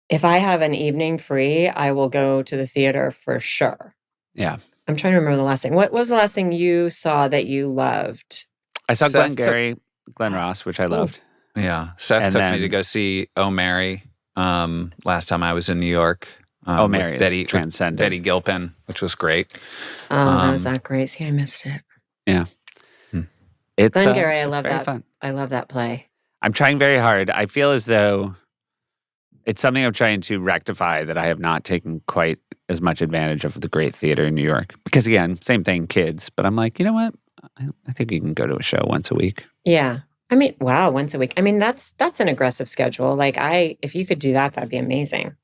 if I have an evening free, I will go to the theater for sure. Yeah. I'm trying to remember the last thing. What was the last thing you saw that you loved? I saw Glenn Ross, which I loved. Yeah. Seth took me to go see Oh Mary last time I was in New York. Oh Mary is transcendent. Betty Gilpin, which was great. Oh, that was that great. See, I missed it. Yeah. It's Glengarry, I love very that. Fun. I love that play. I'm trying very hard. I feel as though it's something I'm trying to rectify, that I have not taken quite as much advantage of the great theater in New York. Because again, same thing, kids. But I'm like, you know what? I think you can go to a show once a week. Yeah. I mean, wow, once a week. I mean, that's an aggressive schedule. Like if you could do that, that'd be amazing.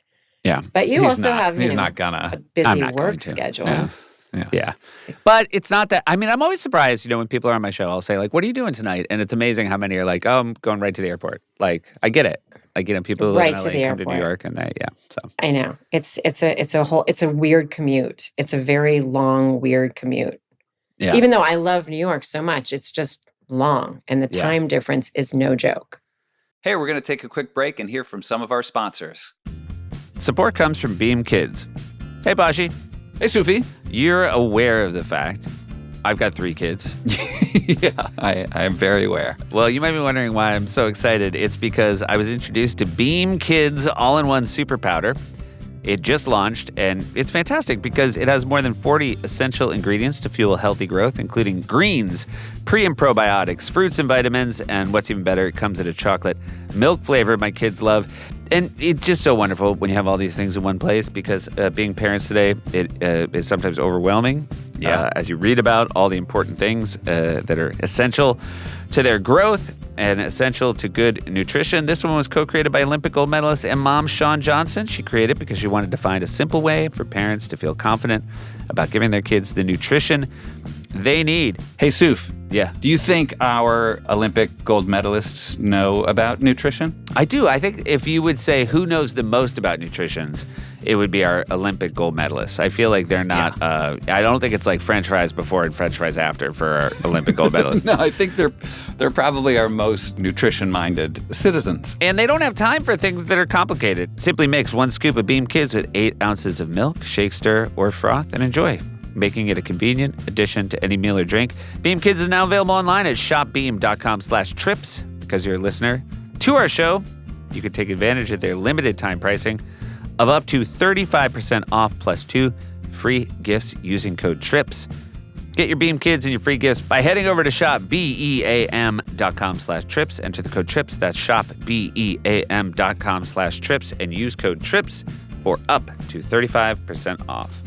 Yeah. But you also have a busy work schedule. Yeah. But it's not that. I mean, I'm always surprised, when people are on my show, I'll say, like, what are you doing tonight? And it's amazing how many are like, oh, I'm going right to the airport. Like, I get it. Like, people who live in LA come to New York and so. I know. It's a weird commute. It's a very long, weird commute. Yeah. Even though I love New York so much, it's just long. And the time difference is no joke. Hey, we're going to take a quick break and hear from some of our sponsors. Support comes from Beam Kids. Hey, Bashi. Hey, Sufi. You're aware of the fact I've got 3 kids. Yeah, I am very aware. Well, you might be wondering why I'm so excited. It's because I was introduced to Beam Kids All-in-One Super Powder. It just launched, and it's fantastic because it has more than 40 essential ingredients to fuel healthy growth, including greens, pre- and probiotics, fruits and vitamins, and what's even better, it comes in a chocolate milk flavor my kids love. And it's just so wonderful when you have all these things in one place, because being parents today, it is sometimes overwhelming. As you read about all the important things that are essential to their growth and essential to good nutrition. This one was co-created by Olympic gold medalist and mom Shawn Johnson. She created it because she wanted to find a simple way for parents to feel confident about giving their kids the nutrition they need. Hey, Suf. Yeah. Do you think our Olympic gold medalists know about nutrition? I do. I think if you would say who knows the most about nutrition, it would be our Olympic gold medalists. I feel like they're not, I don't think it's like French fries before and French fries after for our Olympic gold medalists. No, I think they're probably our most nutrition-minded citizens. And they don't have time for things that are complicated. Simply mix 1 scoop of Beam Kids with 8 ounces of milk, shake, stir, or froth, and enjoy, making it a convenient addition to any meal or drink. Beam Kids is now available online at shopbeam.com/trips. Because you're a listener to our show, you can take advantage of their limited time pricing of up to 35% off plus 2 free gifts using code TRIPS. Get your Beam Kids and your free gifts by heading over to shopbeam.com/trips. Enter the code TRIPS. That's shopbeam.com/trips and use code TRIPS for up to 35% off.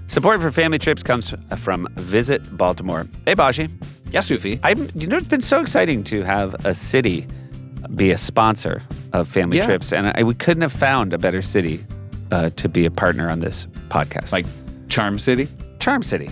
Support for family trips comes from Visit Baltimore. Hey, Bashi. Yeah, Sufi. It's been so exciting to have a city be a sponsor of family trips, and we couldn't have found a better city to be a partner on this podcast. Like Charm City? Charm City.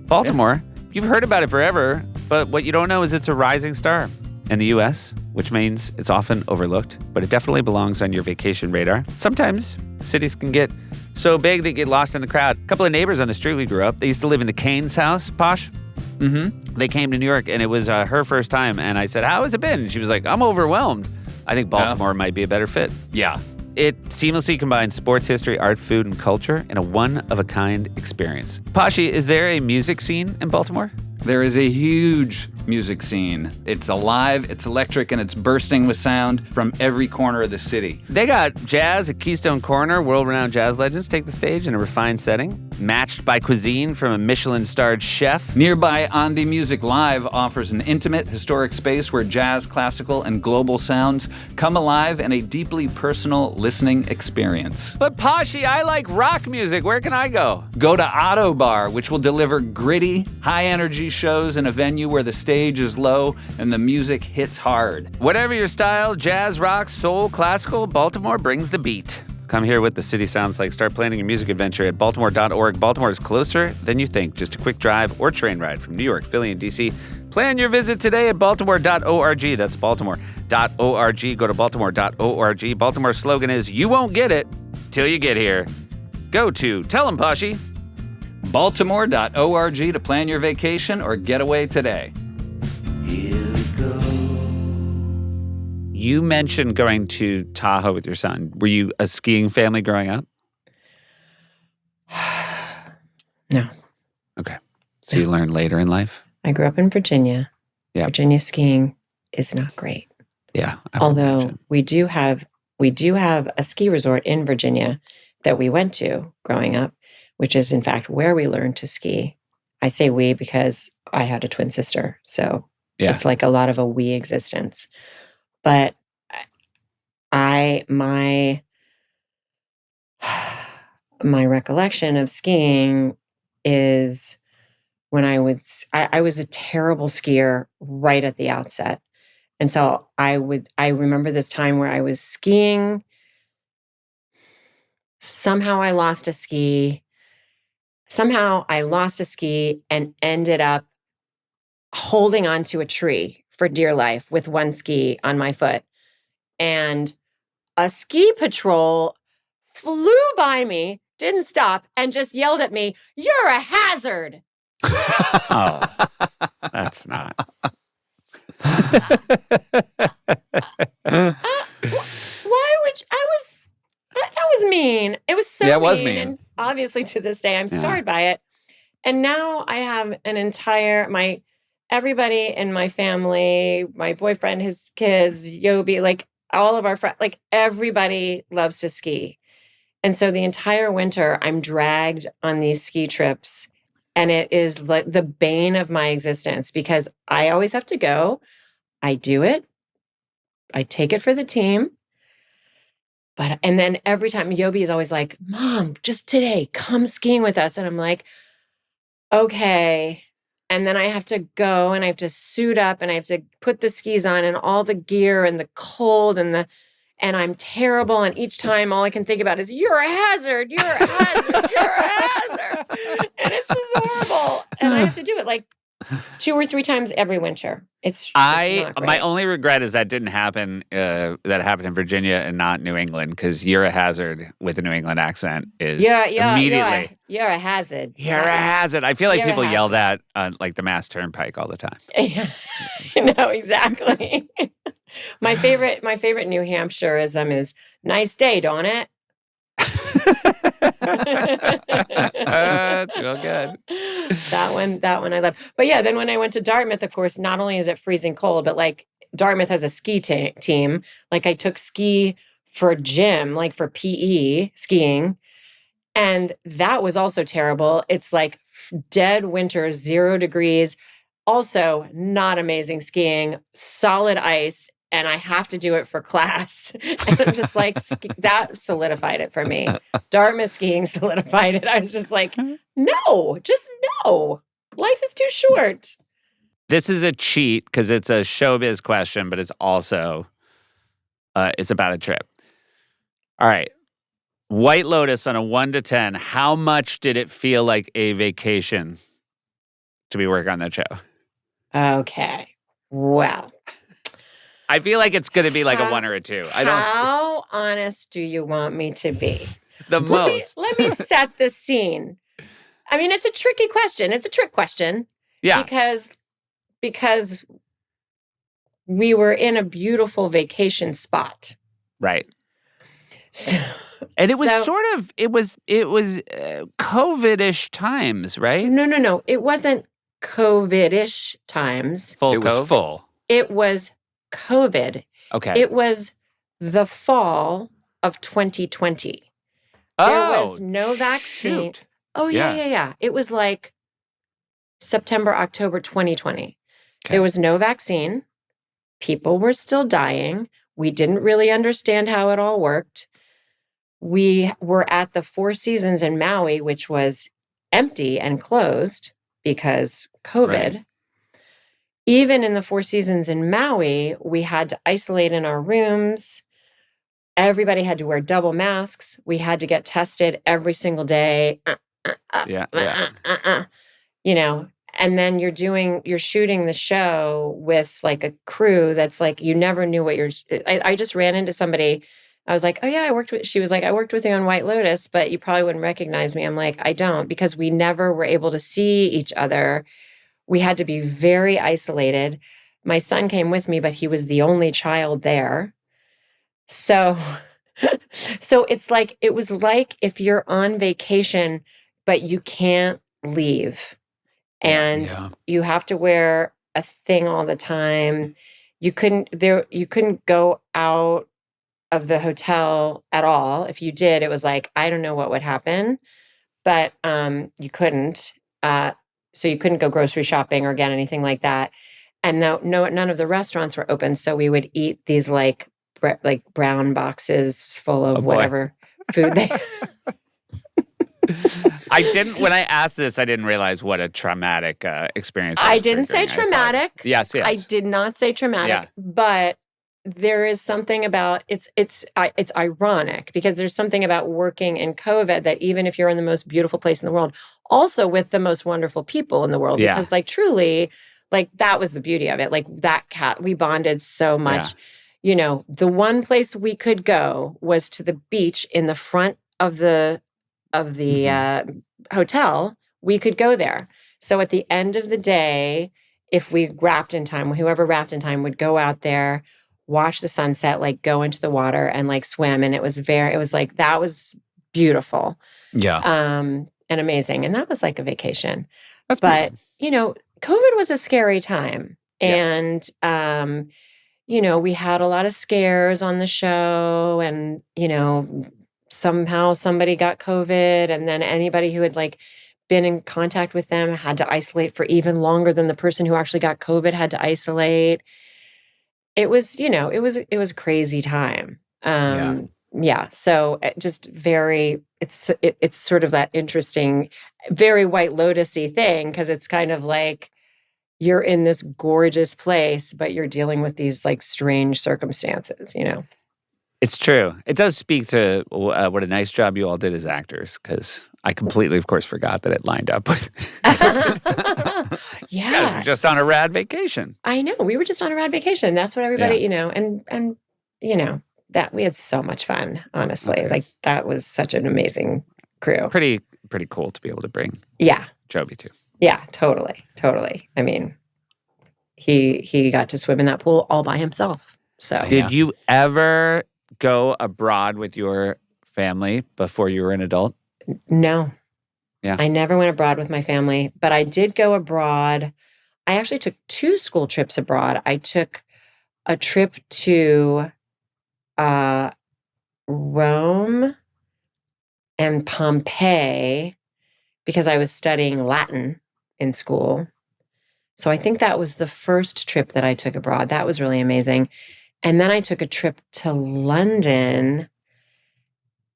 Baltimore. Yeah. You've heard about it forever, but what you don't know is it's a rising star. in the U.S., which means it's often overlooked, but it definitely belongs on your vacation radar. Sometimes cities can get so big they get lost in the crowd. A couple of neighbors on the street we grew up, they used to live in the Canes house, Posh. Mm-hmm. They came to New York, and it was her first time. And I said, how has it been? And she was like, I'm overwhelmed. I think Baltimore might be a better fit. Yeah. It seamlessly combines sports, history, art, food, and culture in a one-of-a-kind experience. Pashi, is there a music scene in Baltimore? There is a huge music scene. It's alive, it's electric, and it's bursting with sound from every corner of the city. They got jazz at Keystone Corner. World-renowned jazz legends take the stage in a refined setting, matched by cuisine from a Michelin-starred chef. Nearby, Andi Music Live offers an intimate, historic space where jazz, classical, and global sounds come alive in a deeply personal listening experience. But Pashi, I like rock music. Where can I go? Go to Otto Bar, which will deliver gritty, high-energy shows in a venue where the stage is low and the music hits hard. Whatever your style, jazz, rock, soul, classical, Baltimore brings the beat. Come hear what the city sounds like. Start planning your music adventure at baltimore.org. Baltimore is closer than you think. Just a quick drive or train ride from New York, Philly, and D.C. Plan your visit today at baltimore.org. That's baltimore.org. Go to baltimore.org. Baltimore's slogan is, you won't get it till you get here. Go to Tell 'em Pashi. Baltimore.org to plan your vacation or getaway today. Here we go. You mentioned going to Tahoe with your son. Were you a skiing family growing up? No. Okay. So you learned later in life? I grew up in Virginia. Yeah. Virginia skiing is not great. Yeah. I would Although imagine. we do have a ski resort in Virginia that we went to growing up, which is in fact where we learned to ski. I say we because I had a twin sister. So Yeah. it's like a lot of a we existence. But my recollection of skiing is when I was a terrible skier right at the outset. And so I remember this time where I was skiing. Somehow I lost a ski and ended up holding onto a tree for dear life with one ski on my foot. And a ski patrol flew by me, didn't stop, and just yelled at me, "You're a hazard." Oh, that's not. Why would that was mean. It was so Yeah, it was mean. mean. And obviously to this day I'm Yeah. scarred by it. And now I have everybody in my family, my boyfriend, his kids, Yobi, like all of our friends, like everybody loves to ski. And so the entire winter I'm dragged on these ski trips, and it is like the bane of my existence because I always have to go. I do it. I take it for the team. And then every time Yobi is always like, "Mom, just today, come skiing with us." And I'm like, okay. And then I have to go and I have to suit up and I have to put the skis on and all the gear and the cold and I'm terrible. And each time all I can think about is, "You're a hazard, you're a hazard, you're a hazard." And it's just horrible. And I have to do it like 2 or 3 times every winter. It's not great. My only regret is that didn't happen. That happened in Virginia and not New England, because "you're a hazard" with a New England accent is immediately. You're a hazard. You're a hazard. I feel like You're a people yell hazard. that on like the Mass Turnpike all the time. Yeah. No, exactly. My favorite New Hampshireism is "nice day, don't it?" That's real good. That one I love. But yeah, then when I went to Dartmouth, of course, not only is it freezing cold, but like Dartmouth has a ski team. Like I took ski for gym, like for PE skiing. And that was also terrible. It's like dead winter, 0 degrees. Also not amazing skiing, solid ice. And I have to do it for class. And I'm just like, that solidified it for me. Dartmouth skiing solidified it. I was just like, no, just no. Life is too short. This is a cheat because it's a showbiz question, but it's also, it's about a trip. All right. White Lotus on a 1 to 10. How much did it feel like a vacation to be working on that show? Okay. Well, I feel like it's going to be like a 1 or a 2. I don't. How honest do you want me to be? The most. Let me set the scene. I mean, it's a tricky question. It's a trick question. Yeah. Because we were in a beautiful vacation spot. Right. So, and it was COVID-ish times, right? No. It wasn't COVID-ish times. Full It was cove? full. It was COVID. Okay. It was the fall of 2020. oh, There was no vaccine. shoot. Oh, yeah. It was like September, October 2020. Okay. There was no vaccine. People were still dying. We didn't really understand how it all worked. We were at the Four Seasons in Maui, which was empty and closed because COVID. Right. Even in the Four Seasons in Maui, we had to isolate in our rooms. Everybody had to wear double masks. We had to get tested every single day. Yeah. You know, and then you're shooting the show with like a crew that's like, you never knew what I just ran into somebody. I was like, oh yeah, she was like, I worked with you on White Lotus, but you probably wouldn't recognize me. I'm like, I don't, because we never were able to see each other. We had to be very isolated. My son came with me, but he was the only child there. So it was like if you're on vacation, but you can't leave. And you have to wear a thing all the time. You couldn't go out of the hotel at all. If you did, it was like, I don't know what would happen, but you couldn't. So you couldn't go grocery shopping or get anything like that. And none of the restaurants were open. So we would eat these like brown boxes full of whatever food they. When I asked this, I didn't realize what a traumatic experience. I didn't say traumatic. Yes. I did not say traumatic, but there is something about it's ironic because there's something about working in COVID that even if you're in the most beautiful place in the world, also with the most wonderful people in the world, because like truly, like that was the beauty of it. Like that cat, we bonded so much. You know, the one place we could go was to the beach in the front of the hotel. We could go there. So at the end of the day, if we wrapped in time, whoever wrapped in time would go out there, watch the sunset, like go into the water and like swim. And it was like, that was beautiful. Yeah. And amazing. And that was like a vacation. But, beautiful. You know, COVID was a scary time. And, you know, we had a lot of scares on the show and, you know, somehow somebody got COVID and then anybody who had like been in contact with them had to isolate for even longer than the person who actually got COVID had to isolate. It was, you know, it was a crazy time. So just it's sort of that interesting, very White Lotus-y thing because it's kind of like you're in this gorgeous place, but you're dealing with these like strange circumstances, you know? It's true. It does speak to what a nice job you all did as actors because I completely, of course, forgot that it lined up with. Yeah. You guys were just on a rad vacation. I know. We were just on a rad vacation. That's what everybody, you know, and you know, that we had so much fun, honestly. Like that was such an amazing crew. Pretty cool to be able to bring Joby to. Yeah, totally. I mean, he got to swim in that pool all by himself. So did you ever go abroad with your family before you were an adult? No. Yeah. I never went abroad with my family, but I did go abroad. I actually took 2 school trips abroad. I took a trip to Rome and Pompeii because I was studying Latin in school. So I think that was the first trip that I took abroad. That was really amazing. And then I took a trip to London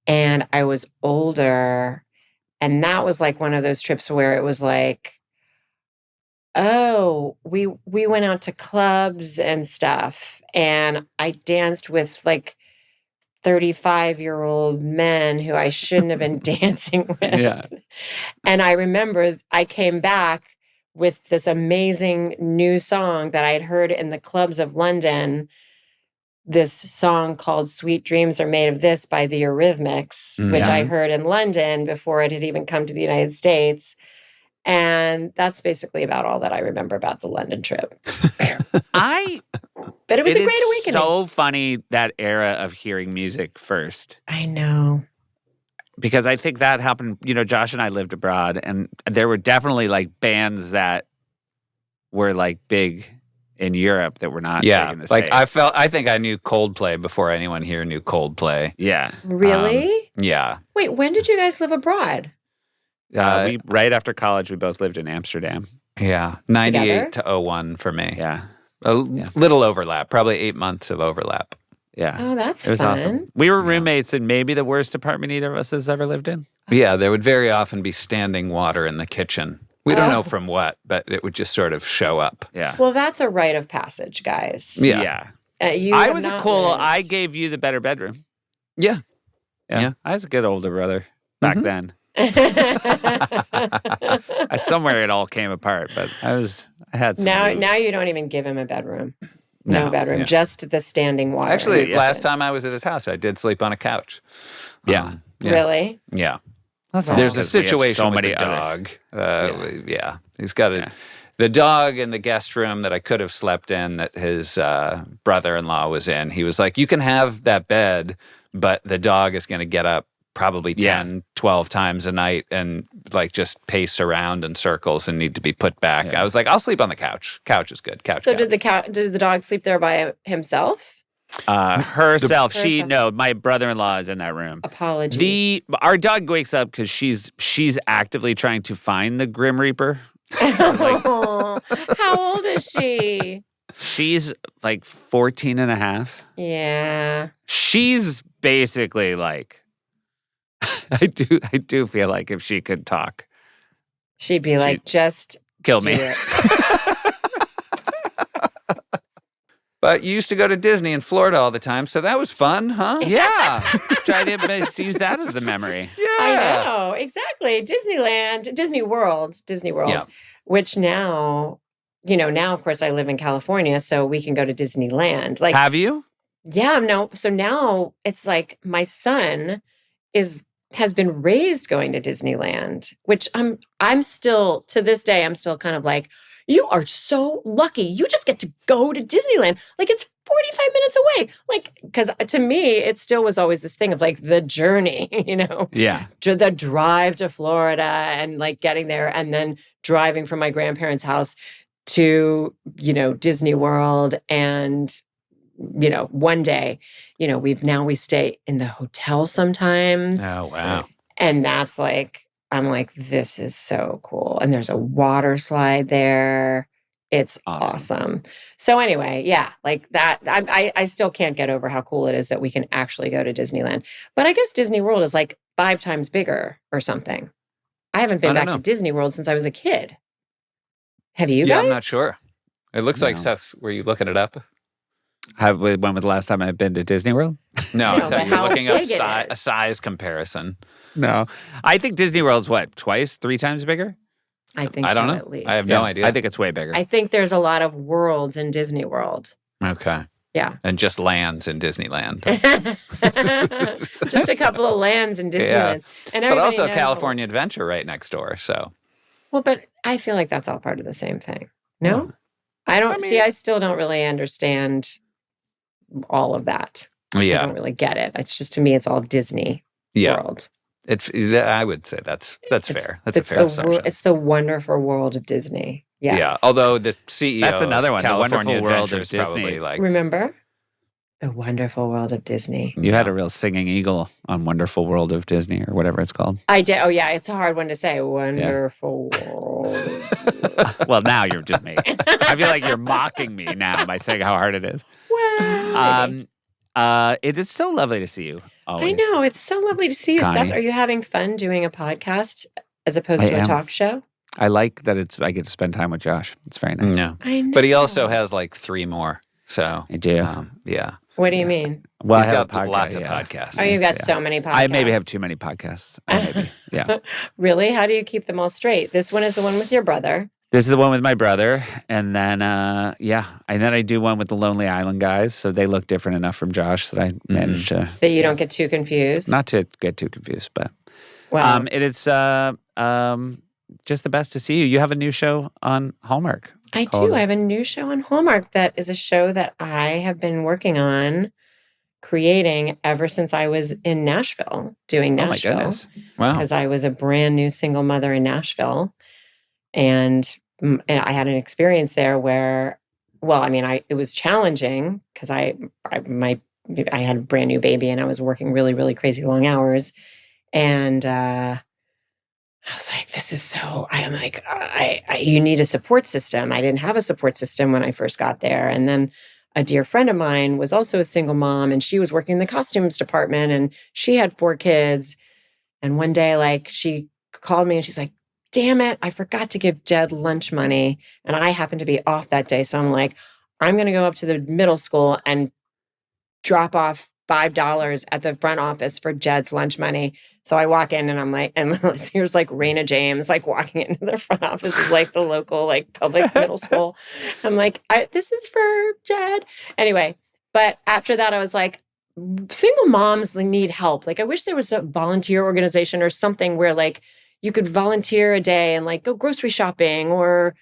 and I was older. And that was like one of those trips where it was like, oh, we went out to clubs and stuff. And I danced with like 35-year-old men who I shouldn't have been dancing with. Yeah. And I remember I came back with this amazing new song that I had heard in the clubs of London this song called Sweet Dreams Are Made of This by the Eurythmics, which I heard in London before it had even come to the United States. And that's basically about all that I remember about the London trip. But it was a great awakening. So funny, that era of hearing music first. I know. Because I think that happened, Josh and I lived abroad, and there were definitely like bands that were like big in Europe that were not big in the States. I think I knew Coldplay before anyone here knew Coldplay. Yeah. Really? Yeah. Wait, when did you guys live abroad? Right after college, we both lived in Amsterdam. Yeah. 98 to 01 for me. Yeah. Little overlap, probably 8 months of overlap. Yeah. Oh, that's It was fun. awesome. We were roommates in maybe the worst apartment either of us has ever lived in. Yeah, there would very often be standing water in the kitchen. We don't know from what, but it would just sort of show up. Yeah. Well, that's a rite of passage, guys. Yeah. I was I gave you the better bedroom. Yeah. Yeah. I was a good older brother back then. Somewhere it all came apart, but I had some now moves. you don't even give him a bedroom. No. No bedroom, Yeah. just the standing water. Actually, last time I was at his house, I did sleep on a couch. Yeah. Really? Yeah. That's There's a because we have situation so with many the other- dog. He's got the dog in the guest room that I could have slept in that his brother-in-law was in. He was like, you can have that bed, but the dog is going to get up probably 10, 12 times a night and like just pace around in circles and need to be put back. Yeah. I was like, I'll sleep on the couch. Couch is good. Couch. So did the dog sleep there by himself? Herself. Herself. No, my brother-in-law is in that room. Apologies. Our dog wakes up because she's actively trying to find the Grim Reaper. How old is she? She's like 14 and a half. Yeah. She's basically like, I do feel like if she could talk, She'd be like, just kill do me. it. But you used to go to Disney in Florida all the time, so that was fun, huh? Yeah. Try to use that as the memory. Yeah. I know, exactly. Disney World, Yeah. which now, now, of course, I live in California, so we can go to Disneyland. Like, Have you? yeah, no. So now it's like my son has been raised going to Disneyland, which I'm still, to this day, I'm still kind of like, you are so lucky. You just get to go to Disneyland. Like, it's 45 minutes away. Like, because to me, it still was always this thing of like the journey, Yeah. the drive to Florida and like getting there and then driving from my grandparents' house to, Disney World. And, one day, we stay in the hotel sometimes. Oh, wow. And that's like, I'm like, this is so cool. And there's a water slide there. It's awesome. So anyway, yeah, like that. I still can't get over how cool it is that we can actually go to Disneyland. But I guess Disney World is like 5 times bigger or something. I haven't been back to Disney World since I was a kid. Have you guys? I'm not sure. It looks like Seth, were you looking it up? When was the last time I've been to Disney World? No, I but thought you were how looking up big it a is. size comparison. No. I think Disney World's what, 3 times bigger? I think I don't so, know. at least. I have no idea. I think it's way bigger. I think there's a lot of worlds in Disney World. Okay. Yeah. And just lands in Disneyland. Just a couple of lands in Disneyland. And But everybody also knows California Adventure right next door. So Well, but I feel like that's all part of the same thing. No? I still don't really understand all of that. I yeah. don't really get it. It's just, to me, it's all Disney Yeah. World. I would say that's fair. That's a It's fair the assumption. It's the wonderful world of Disney. Yes. Yeah. Although the CEO That's another of one, the California Wonderful World Adventure of is probably Disney. like Remember? The wonderful world of Disney. You had a real singing eagle on Wonderful World of Disney or whatever it's called. I did. Oh, yeah. It's a hard one to say. Wonderful world. Well, now you're just making. I feel like you're mocking me now by saying how hard it is. Well, It is so lovely to see you. Always. I know. It's so lovely to see you, Connie. Seth. Are you having fun doing a podcast as opposed I to a am. talk show? I like that I get to spend time with Josh. It's very nice. No. I know. But he also has like 3 more. So I do. yeah. What do you mean? Well, He's I have got a podcast, lots of yeah. podcasts. Oh, you've got Yeah. so many podcasts. I maybe have too many podcasts. Maybe. Yeah. Really? How do you keep them all straight? This one is the one with your brother. This is the one with my brother, and then and then I do one with the Lonely Island guys. So they look different enough from Josh that I managed to That you don't get too confused. not to get too confused, but Well, it is just the best to see you. You have a new show on Hallmark. I called- do. I have a new show on Hallmark that is a show that I have been working on creating ever since I was in Nashville, doing Oh my Nashville. goodness! Wow. Because I was a brand new single mother in Nashville. And I had an experience there where, it was challenging because I had a brand new baby and I was working really, really crazy long hours. And I was like, you need a support system. I didn't have a support system when I first got there. And then a dear friend of mine was also a single mom, and she was working in the costumes department, and she had 4 kids. And one day, she called me and she's like, damn it, I forgot to give Jed lunch money. And I happened to be off that day. So I'm like, I'm going to go up to the middle school and drop off $5 at the front office for Jed's lunch money. So I walk in and I'm like, and here's Raina James, walking into the front office of the local, public middle school. I'm like, this is for Jed. Anyway, but after that, I was like, single moms need help. I wish there was a volunteer organization or something where you could volunteer a day and go grocery shopping or,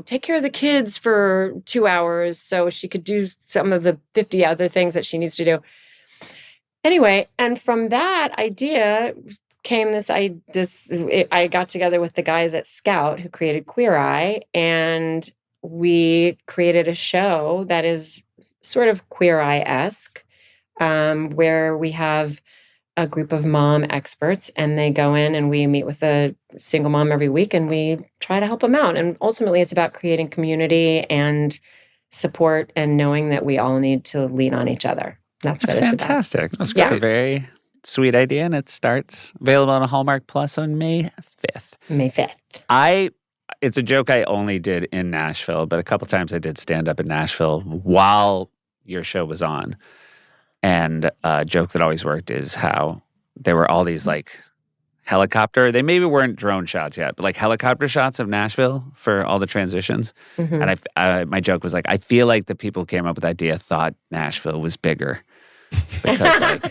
take care of the kids for 2 hours so she could do some of the 50 other things that she needs to do. Anyway, and from that idea came I got together with the guys at Scout who created Queer Eye, and we created a show that is sort of Queer Eye-esque, where we have a group of mom experts, and they go in and we meet with a single mom every week and we try to help them out. And ultimately it's about creating community and support and knowing that we all need to lean on each other. That's what fantastic. it's about. That's a very sweet idea, and it starts available on Hallmark Plus on May 5th. May 5th. It's a joke I only did in Nashville, but a couple times I did stand up in Nashville while your show was on. And a joke that always worked is how there were all these helicopter, they maybe weren't drone shots yet, but helicopter shots of Nashville for all the transitions. Mm-hmm. And my joke was I feel like the people who came up with the idea thought Nashville was bigger. Because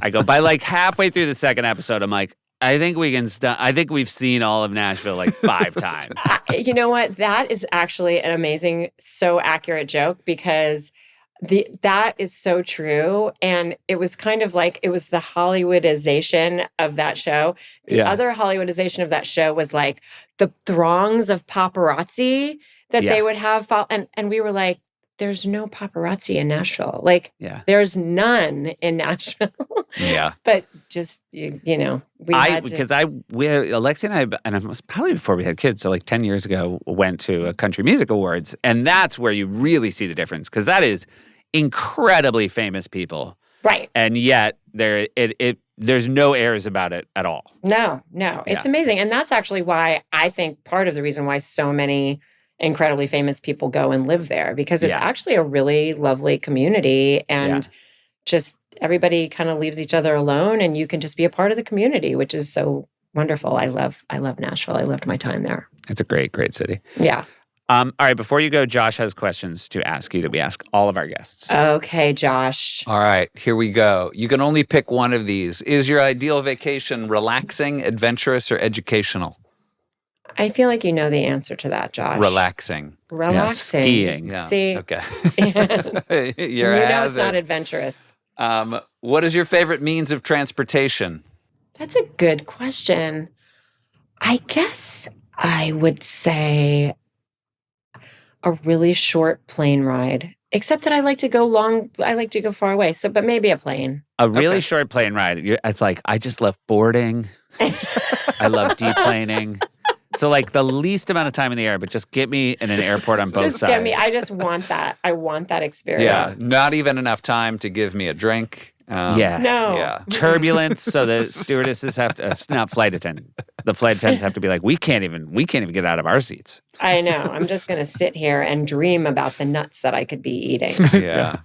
I go by halfway through the second episode, I'm like, I think we can I think we've seen all of Nashville 5 times. You know what? That is actually an amazing, so accurate joke because that is so true. And it was kind of it was the Hollywoodization of that show. The other Hollywoodization of that show was the throngs of paparazzi that they would have. And we were like, there's no paparazzi in Nashville. There's none in Nashville. Yeah. But just, Alexi and I, and it was probably before we had kids, so 10 years ago, went to a country music awards. And that's where you really see the difference, because that is incredibly famous people. Right. And yet there's no airs about it at all. No. It's amazing. And that's actually why I think part of the reason why so many incredibly famous people go and live there, because it's actually a really lovely community, and just everybody kind of leaves each other alone, and you can just be a part of the community, which is so wonderful. I love Nashville. I loved my time there. It's a great, great city. Yeah. All right, before you go, Josh has questions to ask you that we ask all of our guests. Okay, Josh. All right, here we go. You can only pick one of these. Is your ideal vacation relaxing, adventurous, or educational? I feel like you know the answer to that, Josh. Relaxing. Relaxing. Yeah, skiing. Yeah. See? Okay. You know it's not adventurous. What is your favorite means of transportation? That's a good question. I guess I would say a really short plane ride, except that I like to go far away. So, but maybe a plane. A really short plane ride. It's I just love boarding. I love deplaning. So the least amount of time in the air, but just get me in an airport on both sides. Just get me. I just want that. I want that experience. Yeah, not even enough time to give me a drink. No. Yeah. Turbulence. So the stewardesses have to, not flight attendant. The flight attendants have to be we can't even get out of our seats. I know. I'm just going to sit here and dream about the nuts that I could be eating. Yeah.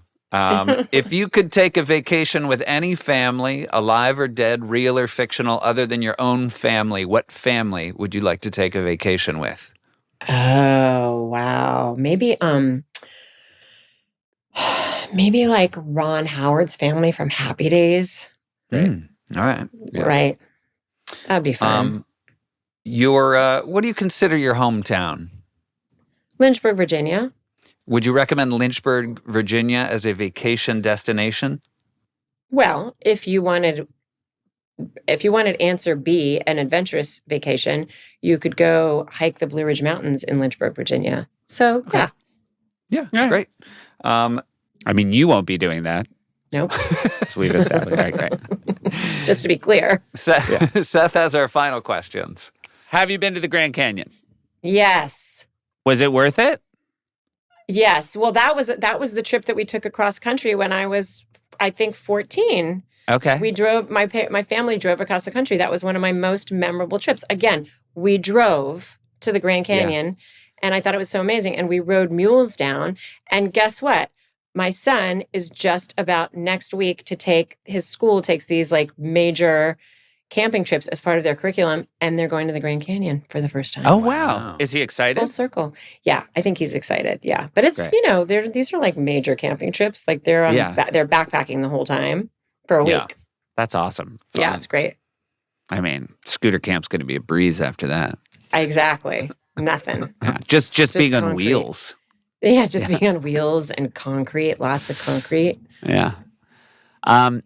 If you could take a vacation with any family, alive or dead, real or fictional, other than your own family, what family would you like to take a vacation with? Oh, wow. Maybe like Ron Howard's family from Happy Days. All right. Yeah. Right. That'd be fun. What do you consider your hometown? Lynchburg, Virginia. Would you recommend Lynchburg, Virginia as a vacation destination? Well, if you wanted answer B, an adventurous vacation, you could go hike the Blue Ridge Mountains in Lynchburg, Virginia. So, yeah. Yeah, great. I mean, you won't be doing that. Nope. So we've established. Right, great. Just to be clear. Seth has our final questions. Have you been to the Grand Canyon? Yes. Was it worth it? Yes. Well, that was the trip that we took across country when I was, I think, 14. Okay. We drove, my family drove across the country. That was one of my most memorable trips. Again, we drove to the Grand Canyon and I thought it was so amazing. And we rode mules down. And guess what? My son is just about next week to his school takes these like major camping trips as part of their curriculum. And they're going to the Grand Canyon for the first time. Oh, wow. Is he excited? Full circle. Yeah, I think he's excited. Yeah. But it's, Great. these are like major camping trips. Like they're they're backpacking the whole time for a week. That's awesome. Fun. Yeah, it's great. I mean, scooter camp's going to be a breeze after that. Exactly. Nothing. Yeah, just being on concrete. wheels. Yeah, just being on wheels and concrete, lots of concrete. Yeah.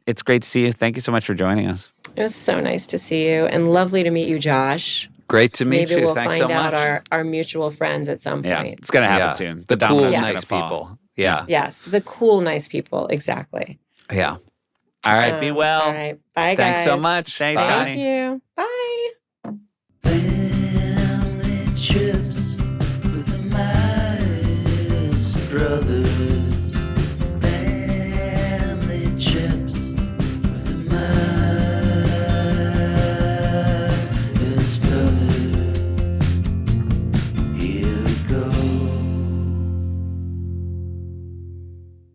It's great to see you. Thank you so much for joining us. It was so nice to see you and lovely to meet you, Josh. Great to meet you. Maybe we'll Thanks find so out much. our mutual friends at some Yeah, point. it's going to happen soon. The cool, dominoes are nice gonna fall. people. Yeah. Yes, the cool, nice people. Exactly. Yeah. All right, be well. All right. Bye, guys. Thanks so much. Thanks, Bye. Thank you. Bye.